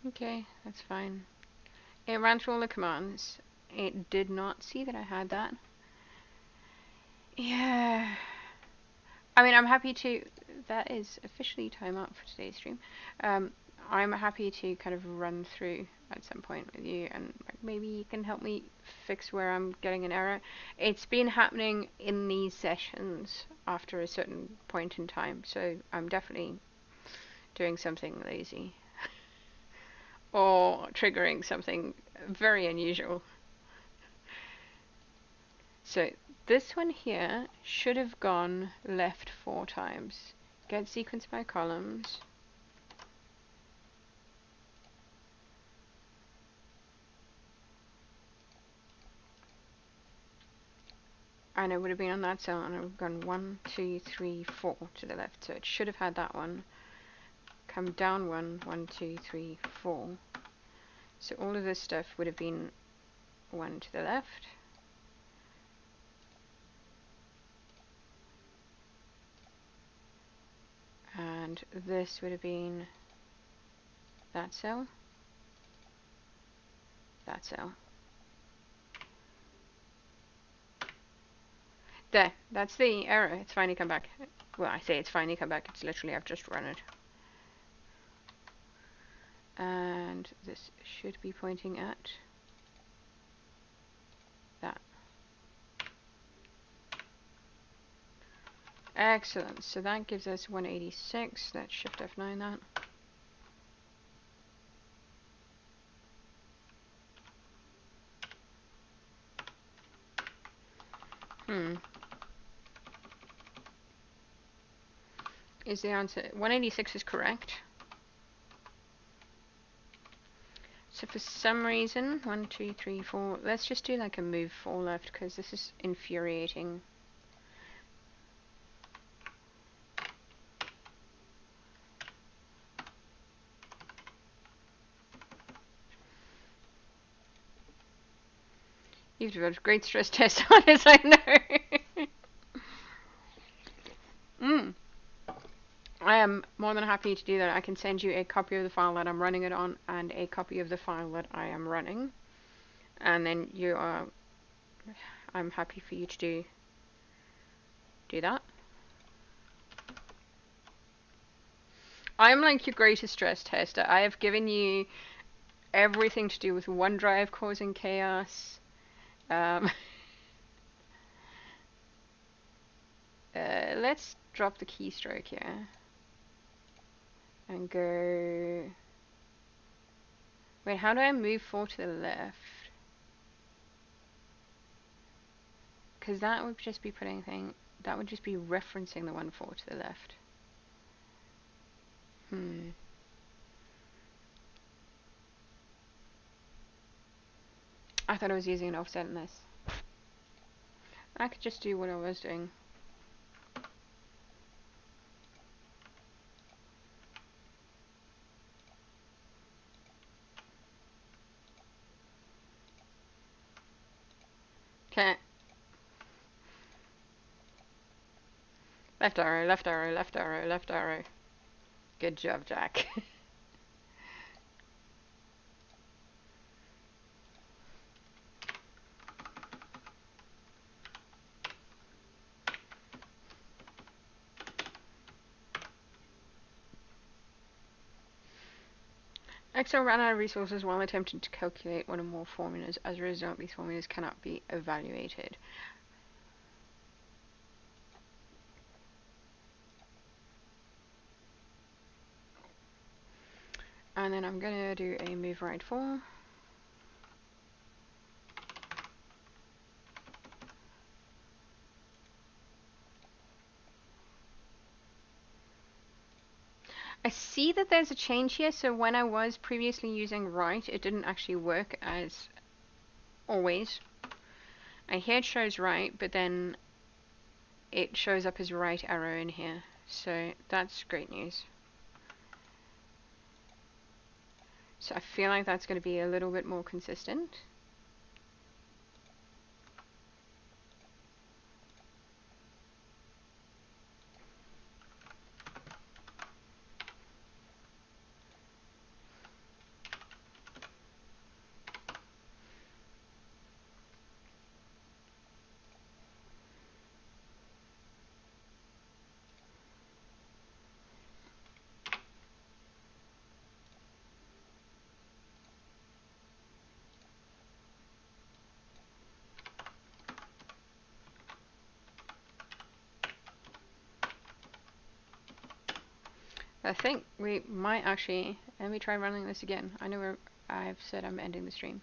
Okay, that's fine. It ran through all the commands. It did not see that I had that. Yeah. I mean, I'm happy to... That is officially time up for today's stream. I'm happy to kind of run through at some point with you, and maybe you can help me fix where I'm getting an error. It's been happening in these sessions after a certain point in time, so I'm definitely doing something lazy. Or triggering something very unusual. So this one here should have gone left 4 times. Get sequence by columns. And it would have been on that cell, and it would have gone 1, 2, 3, 4 to the left. So it should have had that one. Come down 1, 1, 2, 3, 4. So all of this stuff would have been 1 to the left. And this would have been that cell. That cell. There, that's the error. It's finally come back. Well, I say it's finally come back. It's literally, I've just run it. And this should be pointing at that. Excellent. So that gives us 186. Let's shift F9 that. Is the answer 186 is correct? So for some reason, 1, 2, 3, 4. Let's just do like a move 4 left, because this is infuriating. You've developed great stress test on this, I know. I am more than happy to do that. I can send you a copy of the file that I'm running it on and a copy of the file that I am running. And then I'm happy for you to do that. I'm like your greatest stress tester. I have given you everything to do with OneDrive causing chaos. Let's drop the keystroke here. And go... Wait, how do I move 4 to the left? Because that would just be putting thing... That would just be referencing the 1, 4 to the left. I thought I was using an offset in this. I could just do what I was doing. Okay. Left arrow, left arrow, left arrow, left arrow. Good job, Jack. Excel ran out of resources while attempting to calculate one or more formulas. As a result, these formulas cannot be evaluated. And then I'm going to do a move right 4. I see that there's a change here, so when I was previously using right, it didn't actually work as always. And here it shows right, but then it shows up as right arrow in here. So that's great news. So I feel like that's going to be a little bit more consistent. I think we might actually, let me try running this again. I know I've said I'm ending the stream,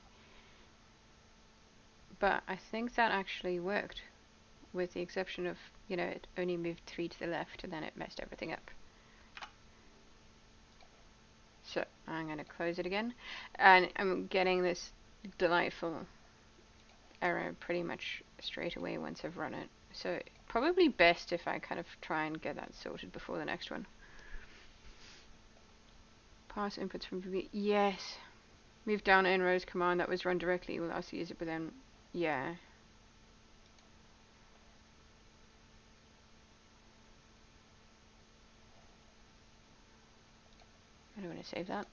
but I think that actually worked, with the exception of, you know, it only moved 3 to the left and then it messed everything up. So I'm going to close it again, and I'm getting this delightful error pretty much straight away once I've run it. So probably best if I kind of try and get that sorted before the next one. Pass inputs from VB. Yes. Move down in rows command that was run directly. We'll also use it, but then, yeah. I don't want to save that.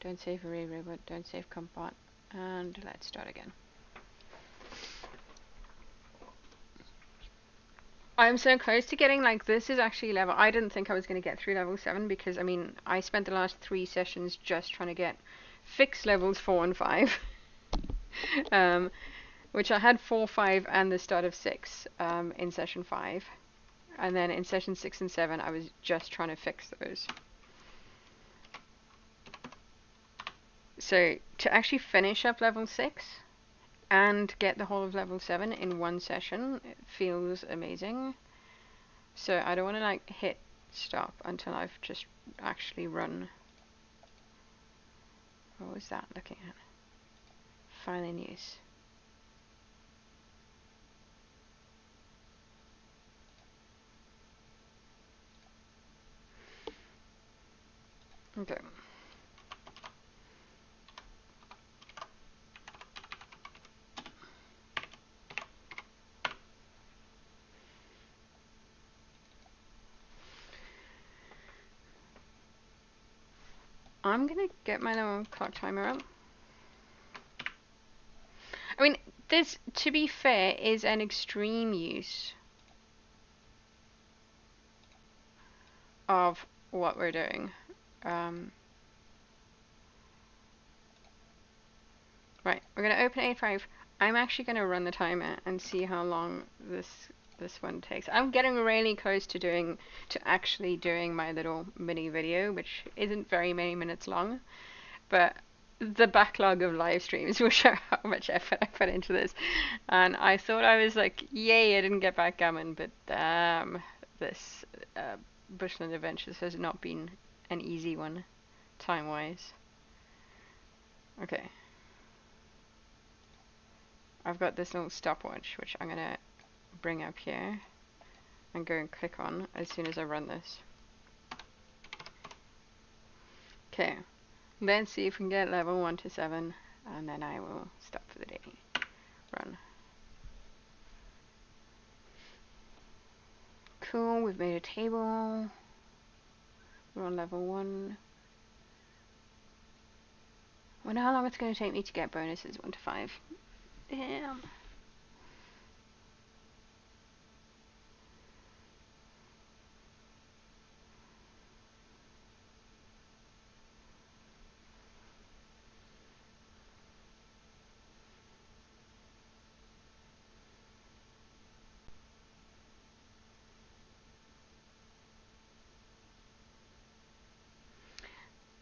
Don't save array robot. Don't save compot. And let's start again. I'm so close to getting, like, this is actually level. I didn't think I was going to get through level 7 because, I mean, I spent the last 3 sessions just trying to get fixed levels 4 and 5. Which I had 4, 5, and the start of 6 in session 5. And then in session 6 and 7, I was just trying to fix those. So to actually finish up level 6 and get the whole of level 7 in one session, it feels amazing. So I don't want to, like, hit stop until I've just actually run. What was that looking at? File in use. Okay. I'm gonna get my little clock timer up. I mean, this, to be fair, is an extreme use of what we're doing. Right, we're going to open 8.5. I'm actually going to run the timer and see how long this one takes. I'm getting really close to actually doing my little mini video, which isn't very many minutes long, but the backlog of live streams will show how much effort I put into this. And I thought I was like, yay, I didn't get backgammon, but this Bushland Adventures has not been an easy one, time-wise. Okay. I've got this little stopwatch, which I'm going to bring up here and go and click on as soon as I run this. Okay, let's see if we can get level 1 to 7, and then I will stop for the day. Run. Cool, we've made a table. We're on level 1. I wonder how long it's going to take me to get bonuses 1 to 5. Damn.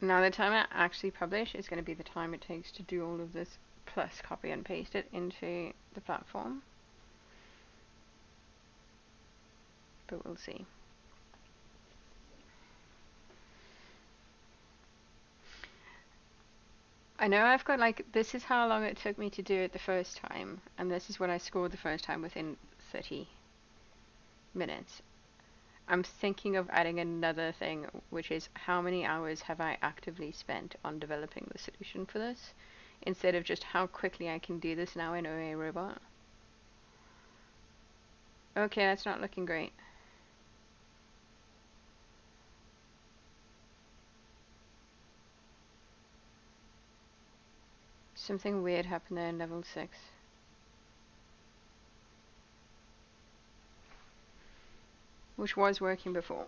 Now the time I actually publish is going to be the time it takes to do all of this, plus copy and paste it into the platform. But we'll see. I know I've got like, this is how long it took me to do it the first time, and this is what I scored the first time within 30 minutes. I'm thinking of adding another thing, which is how many hours have I actively spent on developing the solution for this, instead of just how quickly I can do this now in OA Robot. Okay, that's not looking great. Something weird happened there in level 6. Which was working before.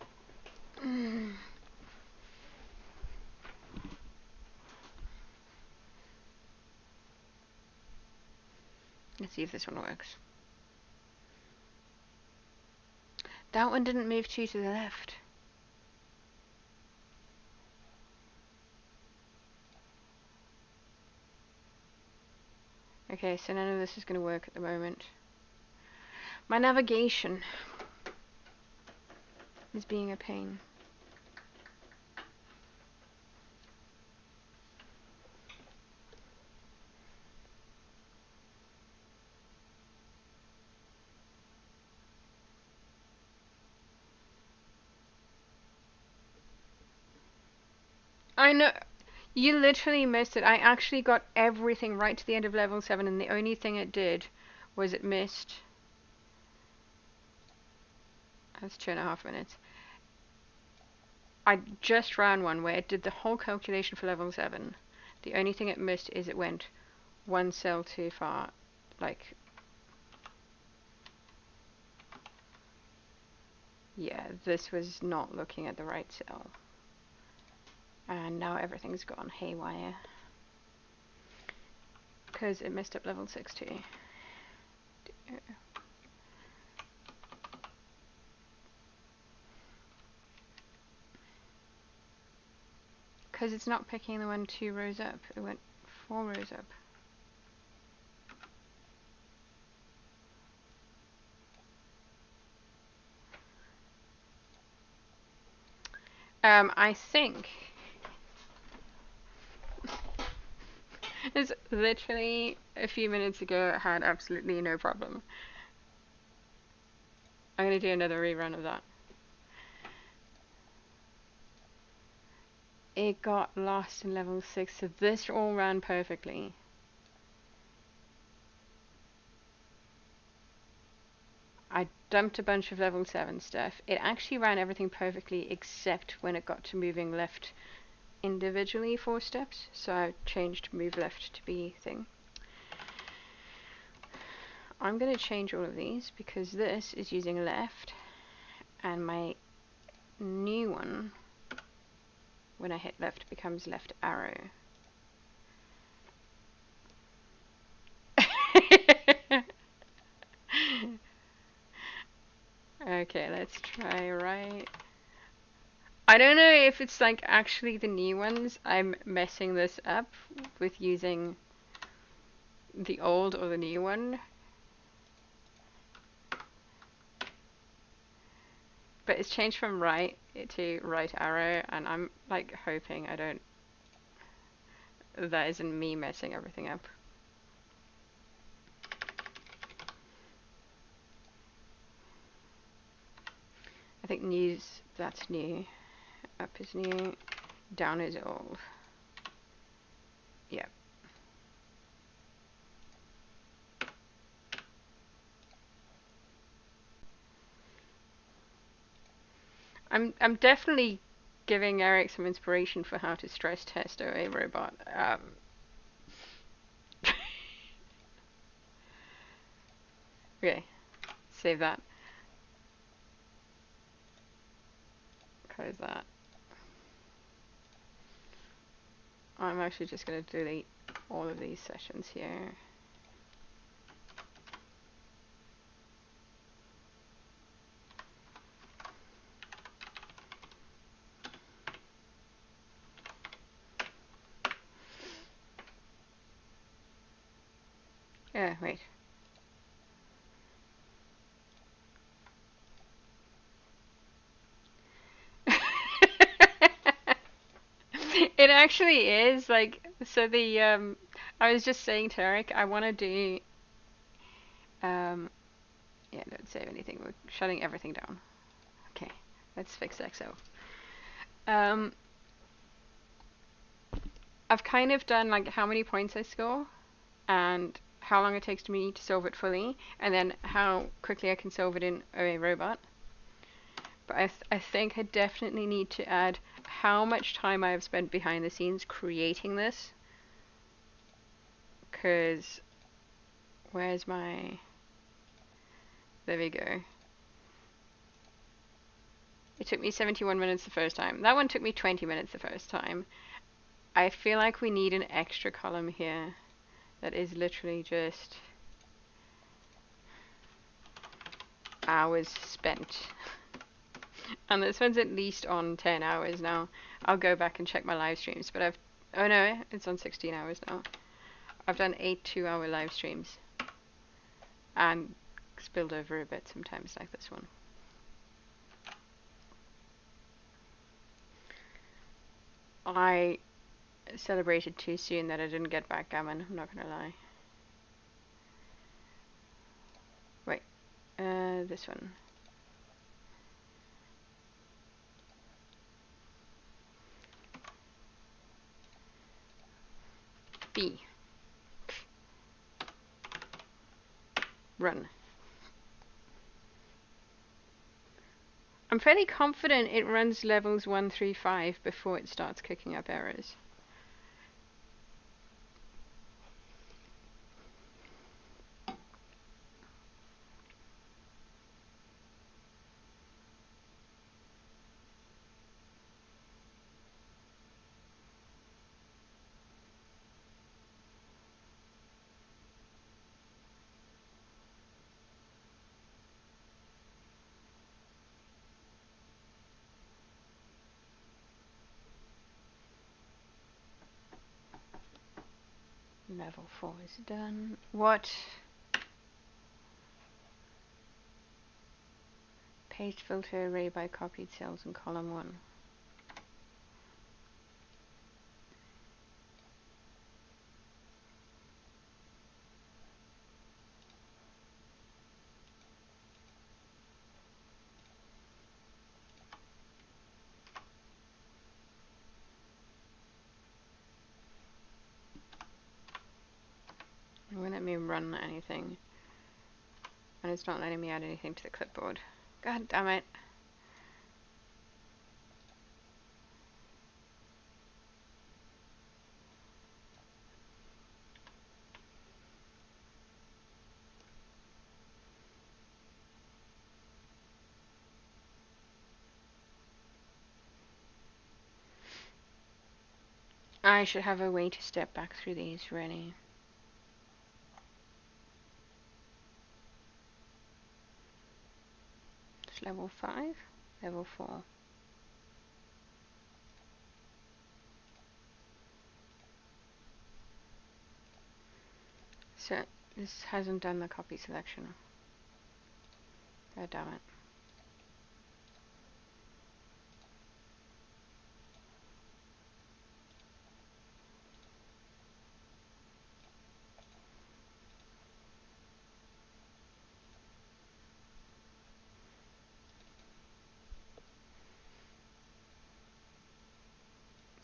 Let's see if this one works. That one didn't move 2 to the left. Okay, so none of this is going to work at the moment. My navigation is being a pain. I know. You literally missed it. I actually got everything right to the end of level 7, and the only thing it did was it missed. That's 2.5 minutes. I just ran one where it did the whole calculation for level 7. The only thing it missed is it went one cell too far. Like, yeah, this was not looking at the right cell. And now everything's gone haywire. Because it messed up level 6 too. Because it's not picking the one 2 rows up. It went 4 rows up. I think it's literally a few minutes ago it had absolutely no problem. I'm going to do another rerun of that. It got lost in level 6, so this all ran perfectly. I dumped a bunch of level 7 stuff. It actually ran everything perfectly except when it got to moving left individually 4 steps, so I changed move left to be thing. I'm going to change all of these because this is using left, and my new one, when I hit left, becomes left arrow. Okay, let's try right. I don't know if it's like actually the new ones. I'm messing this up with using the old or the new one. But it's changed from right to right arrow, and I'm like hoping I don't, that isn't me messing everything up. I think news, that's new. Up is new. Down is old. Yeah. I'm definitely giving Eric some inspiration for how to stress test OA robot. Okay, save that. Close that. I'm actually just going to delete all of these sessions here. Wait. It actually is like so I was just saying to Eric I want to do yeah, don't save anything. We're shutting everything down. Okay, let's fix XO. Um I've kind of done like how many points I score and how long it takes to me to solve it fully and then how quickly I can solve it in a robot. But I think I definitely need to add how much time I have spent behind the scenes creating this. Because, where's my... There we go. It took me 71 minutes the first time. That one took me 20 minutes the first time. I feel like we need an extra column here that is literally just hours spent. And this one's at least on 10 hours now. I'll go back and check my live streams, but oh no, it's on 16 hours now. I've done 8 2-hour live streams. And spilled over a bit sometimes, like this one. I celebrated too soon that I didn't get backgammon, I'm not gonna lie. Wait, this one. B. Run. I'm fairly confident it runs levels 1 through 5 before it starts kicking up errors. Level 4 is done. What? Paste filter array by copied cells in column 1. It won't let me run anything. And it's not letting me add anything to the clipboard. God damn it. I should have a way to step back through these, really. It's level 5, level 4. So, this hasn't done the copy selection. God damn it.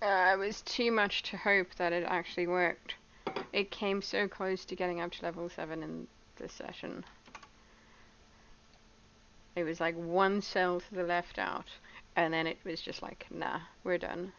It was too much to hope that it actually worked. It came so close to getting up to level 7 in this session. It was like one cell to the left out, and then it was just like, nah, we're done.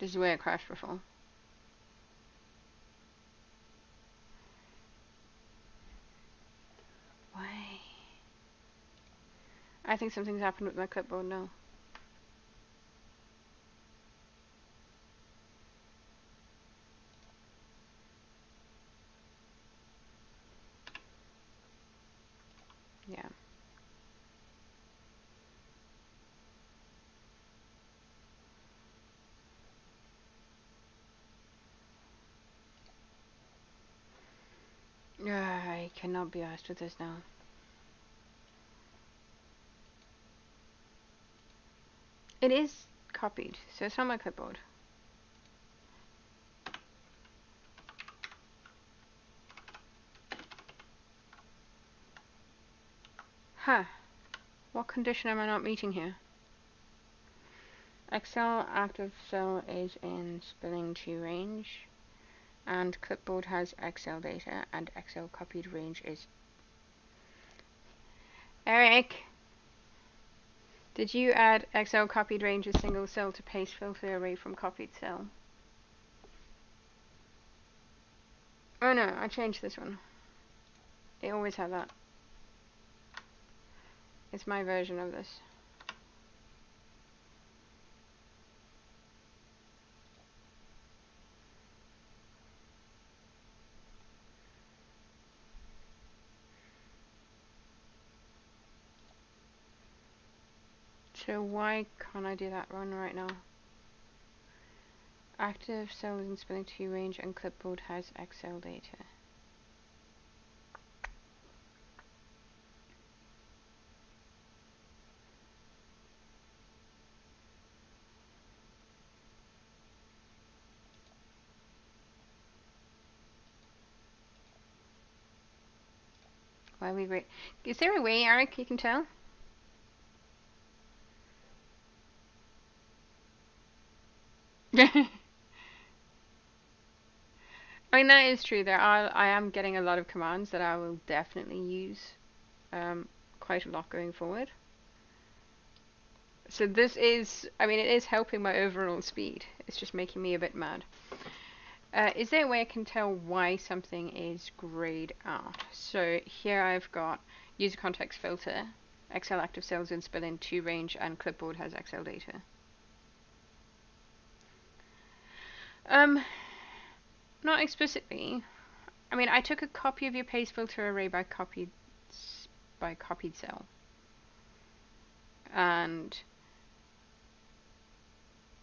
This is where it crashed before. Why? I think something's happened with my clipboard now. Yeah. I cannot be asked with this now. It is copied, so it's on my clipboard. Huh. What condition am I not meeting here? Excel active cell is in spelling to range, and clipboard has Excel data, and Excel copied range is... Eric! Did you add Excel copied range as single cell to paste filter array from copied cell? Oh no, I changed this one. It always had that. It's my version of this. So why can't I do that one right now? Active cell is in spelling to range and clipboard has Excel data. Why we wait? Is there a way, Eric, you can tell? I mean, that is true. I am getting a lot of commands that I will definitely use quite a lot going forward. So this is, I mean, it is helping my overall speed. It's just making me a bit mad. Is there a way I can tell why something is grayed out? So here I've got user context filter, Excel active cells in spelling to range, and clipboard has Excel data. Not explicitly. I mean, I took a copy of your paste filter array by copied cell, and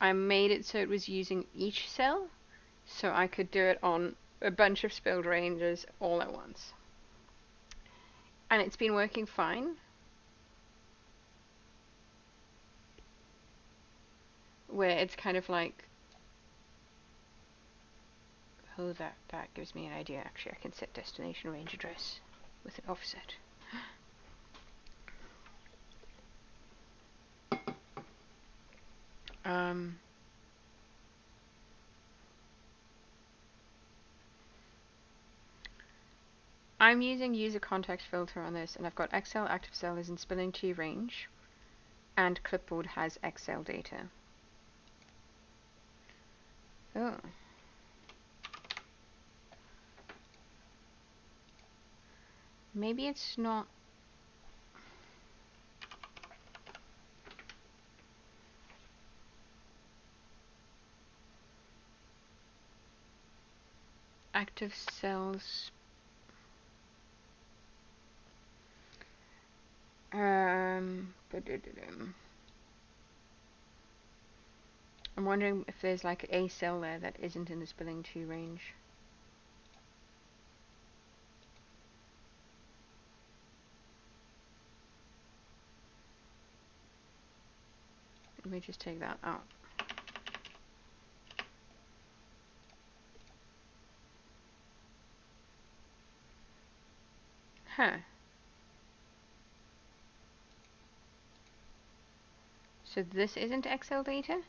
I made it so it was using each cell, so I could do it on a bunch of spelled ranges all at once. And it's been working fine. Where it's kind of like, oh, that gives me an idea. Actually, I can set destination range address with an offset. I'm using user context filter on this, and I've got Excel active cell is in spelling to range, and clipboard has Excel data. Oh. Maybe it's not. Active cells. I'm wondering if there's like a cell there that isn't in the spelling to range. Let me just take that out. Huh. So this isn't Excel data?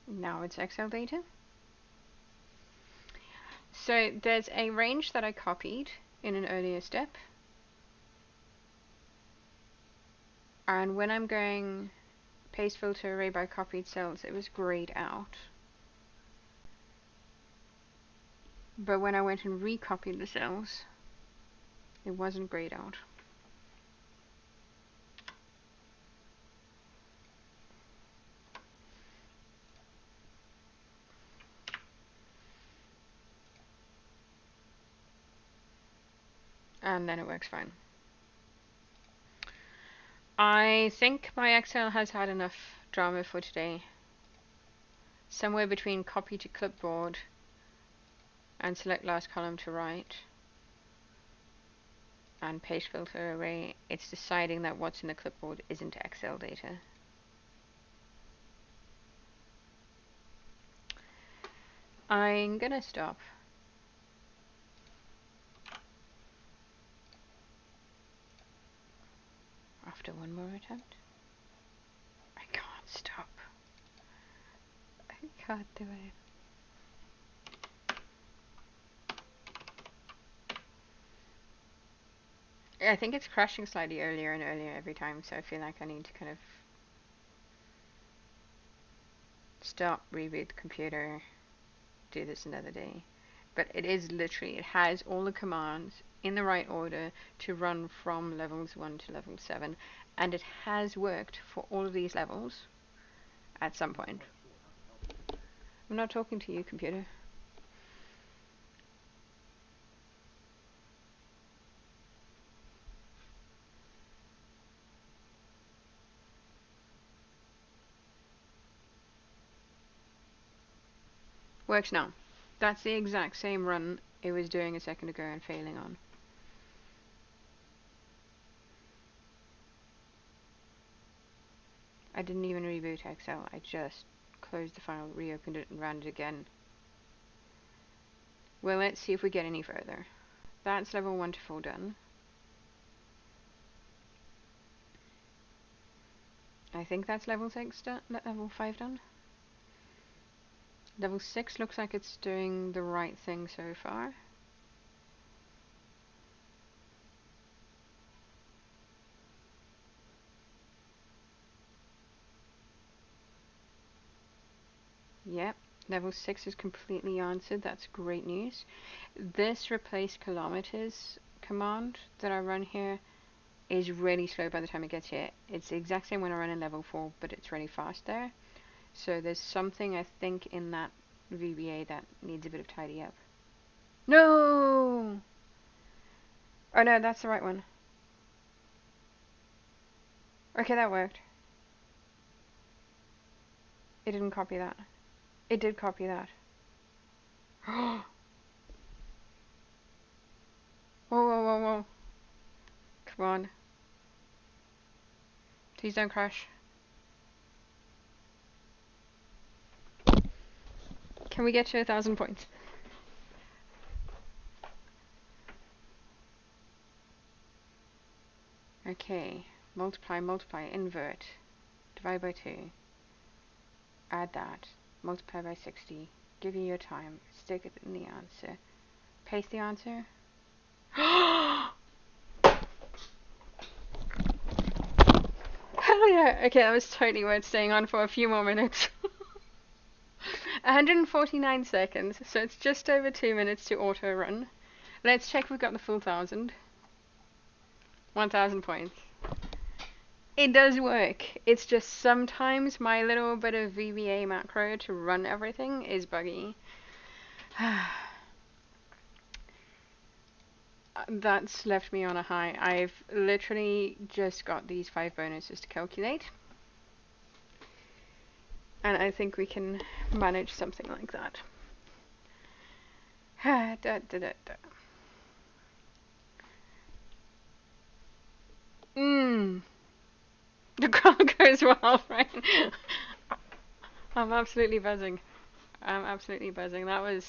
Now it's Excel data. So there's a range that I copied in an earlier step. And when I'm going paste filter array by copied cells, it was grayed out. But when I went and recopied the cells, it wasn't grayed out. And then it works fine. I think my Excel has had enough drama for today. Somewhere between copy to clipboard and select last column to right and paste filter array, it's deciding that what's in the clipboard isn't Excel data. I'm gonna stop. After one more attempt. I can't stop. I can't do it. I think it's crashing slightly earlier and earlier every time, so I feel like I need to kind of stop, reboot the computer, do this another day. But it is literally, it has all the commands in the right order to run from levels 1 to level 7, and it has worked for all of these levels at some point. I'm not talking to you, computer. Works now. That's the exact same run it was doing a second ago and failing on. I didn't even reboot Excel, I just closed the file, reopened it and ran it again. Well, let's see if we get any further. That's level 1 to 4 done. I think that's level 6 done, level 5 done. Level 6 looks like it's doing the right thing so far. Yep, level 6 is completely answered, that's great news. This replace kilometers command that I run here is really slow by the time it gets here. It's the exact same when I run in level 4, but it's really fast there. So there's something I think in that VBA that needs a bit of tidy up. No! Oh no, that's the right one. Okay, that worked. It didn't copy that. It did copy that. Whoa, whoa, whoa, whoa. Come on. Please don't crash. Can we get to 1,000 points? Okay. Multiply, multiply, invert. Divide by 2. Add that. Multiply by 60. Give you your time. Stick it in the answer. Paste the answer. Hell yeah! Okay, that was totally worth staying on for a few more minutes. 149 seconds, so it's just over 2 minutes to auto run. Let's check we've got the full 1,000. 1,000 points. It does work. It's just sometimes my little bit of VBA macro to run everything is buggy. That's left me on a high. I've literally just got these 5 bonuses to calculate. And I think we can manage something like that. Da, da, da, da. The crowd goes wild, right? I'm absolutely buzzing. I'm absolutely buzzing. That was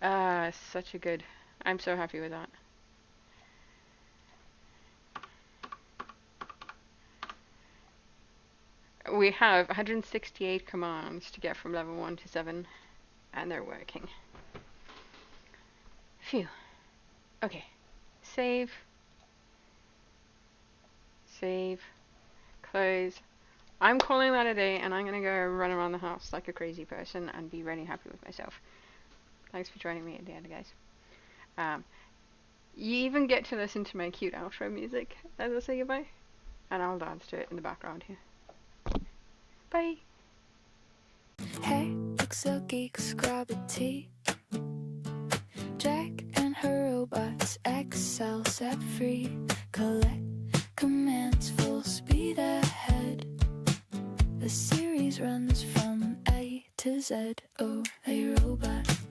such a good. I'm so happy with that. We have 168 commands to get from level 1 to 7, and they're working. Phew. Okay, Save. Save. Close. I'm calling that a day, and I'm going to go run around the house like a crazy person and be really happy with myself. Thanks for joining me at the end, guys. You even get to listen to my cute outro music as I say goodbye, and I'll dance to it in the background here. Bye! Hey, looks like geeks grab a tea. Jack and her robots excel set free. Collect commands full speed ahead. The series runs from A to Z. Oh, they robots.